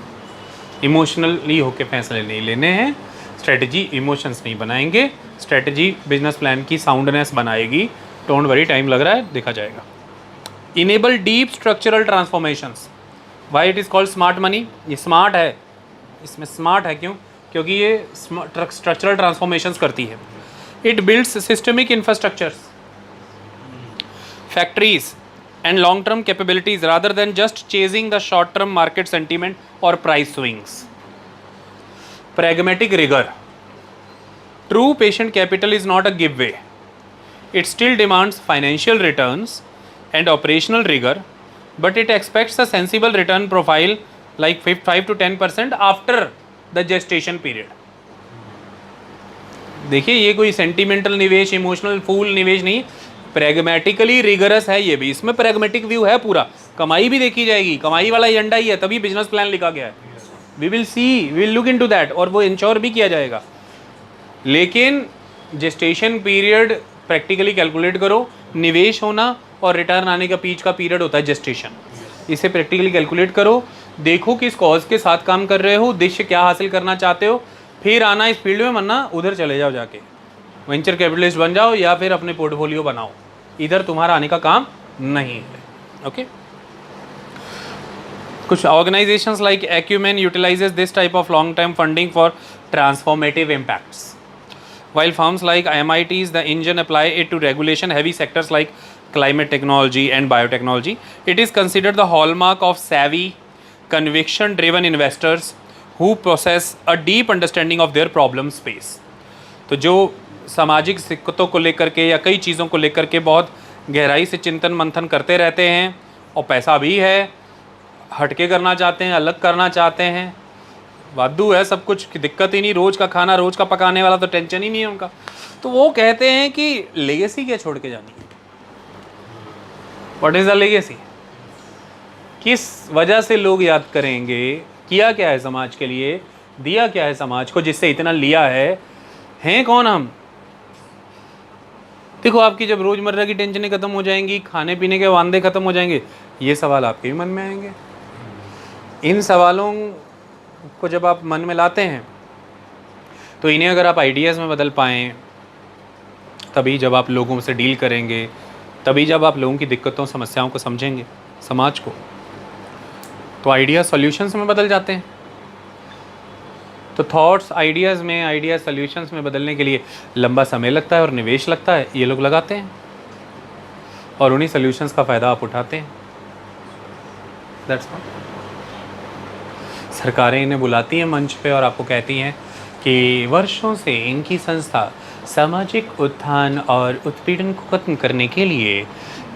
इमोशनली होके फैसले नहीं लेने हैं, स्ट्रेटजी इमोशंस नहीं बनाएंगे, स्ट्रेटजी बिजनेस प्लान की साउंडनेस बनाएगी। डोंट वरी, टाइम लग रहा है, देखा जाएगा। Enable deep structural transformations. Why it is called smart money? ये स्मार्ट है, इसमें स्मार्ट है क्यों? क्योंकि ये स्ट्रक्चरल ट्रांसफॉर्मेशंस करती है। It builds systemic infrastructures, factories and long term capabilities rather than just chasing the short term market sentiment और price swings. pragmatic rigor. True patient capital is not a giveaway. It still demands financial returns and operational rigor, but it expects a sensible return profile like 5 to 10% after the gestation period. देखिए, ये कोई sentimental निवेश, emotional fool निवेश नहीं, pragmatically rigorous है ये भी। इसमें प्रैग्मेटिक व्यू है पूरा, कमाई भी देखी जाएगी, कमाई वाला एजेंडा ही है, तभी बिजनेस प्लान लिखा गया है। We will see, we will look into that, और वो इंश्योर भी किया जाएगा। लेकिन जेस्टेशन पीरियड प्रैक्टिकली कैलकुलेट करो, निवेश होना और रिटर्न आने का बीच का पीरियड होता है जेस्टेशन। इसे प्रैक्टिकली कैलकुलेट करो, देखो किस कॉज के साथ काम कर रहे हो, उद्देश्य क्या हासिल करना चाहते हो, फिर आना इस फील्ड में, वरना उधर चले जाओ, जाके वेंचर कैपिटलिस्ट बन जाओ या फिर अपने पोर्टफोलियो बनाओ, इधर तुम्हारा आने का काम नहीं है। ओके, कुछ organisations like acumen utilises this type of long term funding for transformative impacts, while firms like IMIT's the engine apply it to regulation heavy sectors like climate technology and biotechnology. It is considered the hallmark of savvy, conviction driven investors who possess a deep understanding of their problem space. तो जो सामाजिक दिक्कतों को लेकर के या कई चीज़ों को लेकर के बहुत गहराई से चिंतन मंथन करते रहते हैं, और पैसा भी है, हटके करना चाहते हैं, अलग करना चाहते हैं, वादू है, सब कुछ, दिक्कत ही नहीं, रोज़ का खाना रोज़ का पकाने वाला, तो टेंशन ही नहीं है उनका। तो वो कहते हैं कि लेगेसी क्या छोड़ के जानी है, व्हाट इज़ द लेगेसी, किस वजह से लोग याद करेंगे, किया क्या है समाज के लिए, दिया क्या है समाज को जिससे इतना लिया है, हैं कौन हम। देखो, आपकी जब रोज़मर्रा की टेंशनें ख़त्म हो जाएंगी, खाने पीने के वांदे ख़त्म हो जाएंगे, ये सवाल आपके भी मन में आएंगे। इन सवालों को जब आप मन में लाते हैं तो इन्हें अगर आप आइडियाज़ में बदल पाएँ, तभी जब आप लोगों से डील करेंगे, तभी जब आप लोगों की दिक्कतों समस्याओं को समझेंगे, समाज को, तो आइडिया सॉल्यूशंस में बदल जाते हैं। तो थॉट्स आइडियाज़ में, आइडिया सॉल्यूशंस में बदलने के लिए लंबा समय लगता है और निवेश लगता है, ये लोग लगाते हैं और उन्हीं सॉल्यूशंस का फ़ायदा आप उठाते हैं। That's all. सरकारें इन्हें बुलाती हैं मंच पे और आपको कहती हैं कि वर्षों से इनकी संस्था सामाजिक उत्थान और उत्पीड़न को खत्म करने के लिए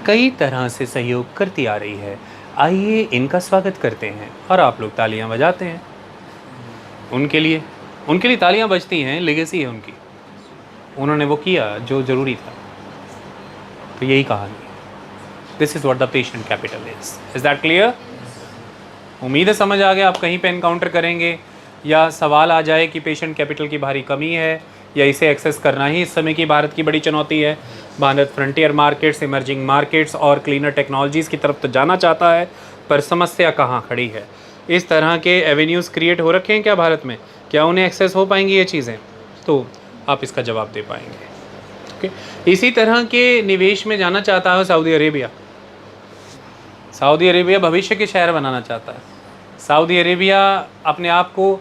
कई तरह से सहयोग करती आ रही है, आइए इनका स्वागत करते हैं, और आप लोग तालियां बजाते हैं उनके लिए तालियां बजती हैं, लेगेसी है उनकी, उन्होंने वो किया जो ज़रूरी था। तो यही कहानी है, this is what the patient capital is that clear? उम्मीद है समझ आ गया। आप कहीं पे एनकाउंटर करेंगे या सवाल आ जाए कि पेशेंट कैपिटल की भारी कमी है या इसे एक्सेस करना ही इस समय की भारत की बड़ी चुनौती है, Bharat frontier markets, emerging markets और क्लीनर टेक्नोलॉजीज़ की तरफ तो जाना चाहता है, पर समस्या कहाँ खड़ी है। इस तरह के एवेन्यूज़ क्रिएट हो रखे हैं क्या भारत में, क्या उन्हें एक्सेस हो पाएंगी ये चीज़ें, तो आप इसका जवाब दे पाएंगे। ओके, इसी तरह के निवेश में जाना चाहता है सऊदी अरेबिया। सऊदी अरेबिया भविष्य के शहर बनाना चाहता है। सऊदी अरेबिया अपने आप को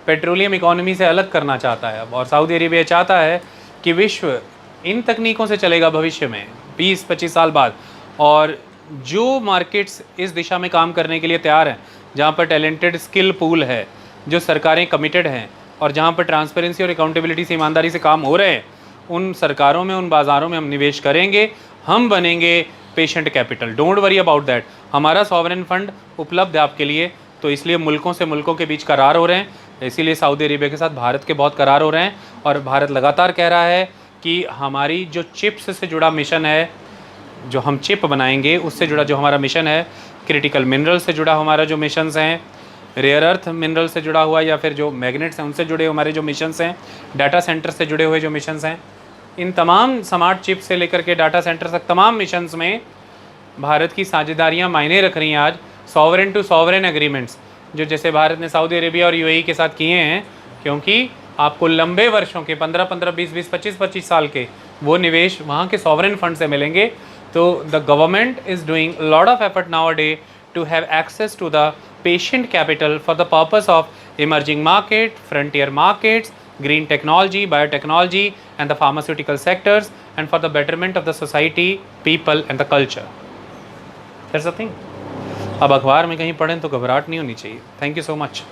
पेट्रोलियम इकोनॉमी से अलग करना चाहता है, और सऊदी अरेबिया चाहता है कि विश्व इन तकनीकों से चलेगा भविष्य में 20-25 साल बाद, और जो मार्केट्स इस दिशा में काम करने के लिए तैयार हैं, जहाँ पर टैलेंटेड स्किल पूल है, जो सरकारें कमिटेड हैं, और जहाँ पर ट्रांसपेरेंसी और अकाउंटेबिलिटी से, ईमानदारी से काम हो रहे हैं, उन सरकारों में, उन बाज़ारों में हम निवेश करेंगे। हम बनेंगे patient capital, don't worry about that. हमारा सॉवरेन फंड उपलब्ध है आपके लिए। तो इसलिए मुल्कों से मुल्कों के बीच करार हो रहे हैं, इसीलिए सऊदी अरेबिया के साथ भारत के बहुत करार हो रहे हैं। और भारत लगातार कह रहा है कि हमारी जो चिप्स से जुड़ा मिशन है, जो हम चिप बनाएंगे उससे जुड़ा जो हमारा मिशन है, क्रिटिकल मिनरल से जुड़ा हमारा जो मिशंस हैं, रेयर अर्थ मिनरल से जुड़ा हुआ या फिर जो मैग्नेट्स हैं उनसे जुड़े हमारे जो मिशंस हैं, डाटा सेंटर से जुड़े हुए जो मिशंस हैं, इन तमाम स्मार्ट चिप से लेकर के डाटा सेंटर तक तमाम मिशंस में भारत की साझेदारियाँ मायने रख रही हैं आज। सॉवरेन टू सॉवरेन एग्रीमेंट्स जो जैसे भारत ने सऊदी अरेबिया और यूएई के साथ किए हैं, क्योंकि आपको लंबे वर्षों के 15-15, 20-20, 25-25 साल के वो निवेश वहाँ के सॉवरेन फंड से मिलेंगे। तो the government is doing lot of effort nowadays to have access to the patient capital for the purpose of emerging market, frontier markets, green technology, biotechnology and the pharmaceutical sectors, and for the betterment of the society, people and the culture. That's the thing. अब अखबार में कहीं पढ़ें तो घबराहट नहीं होनी चाहिए। Thank you so much.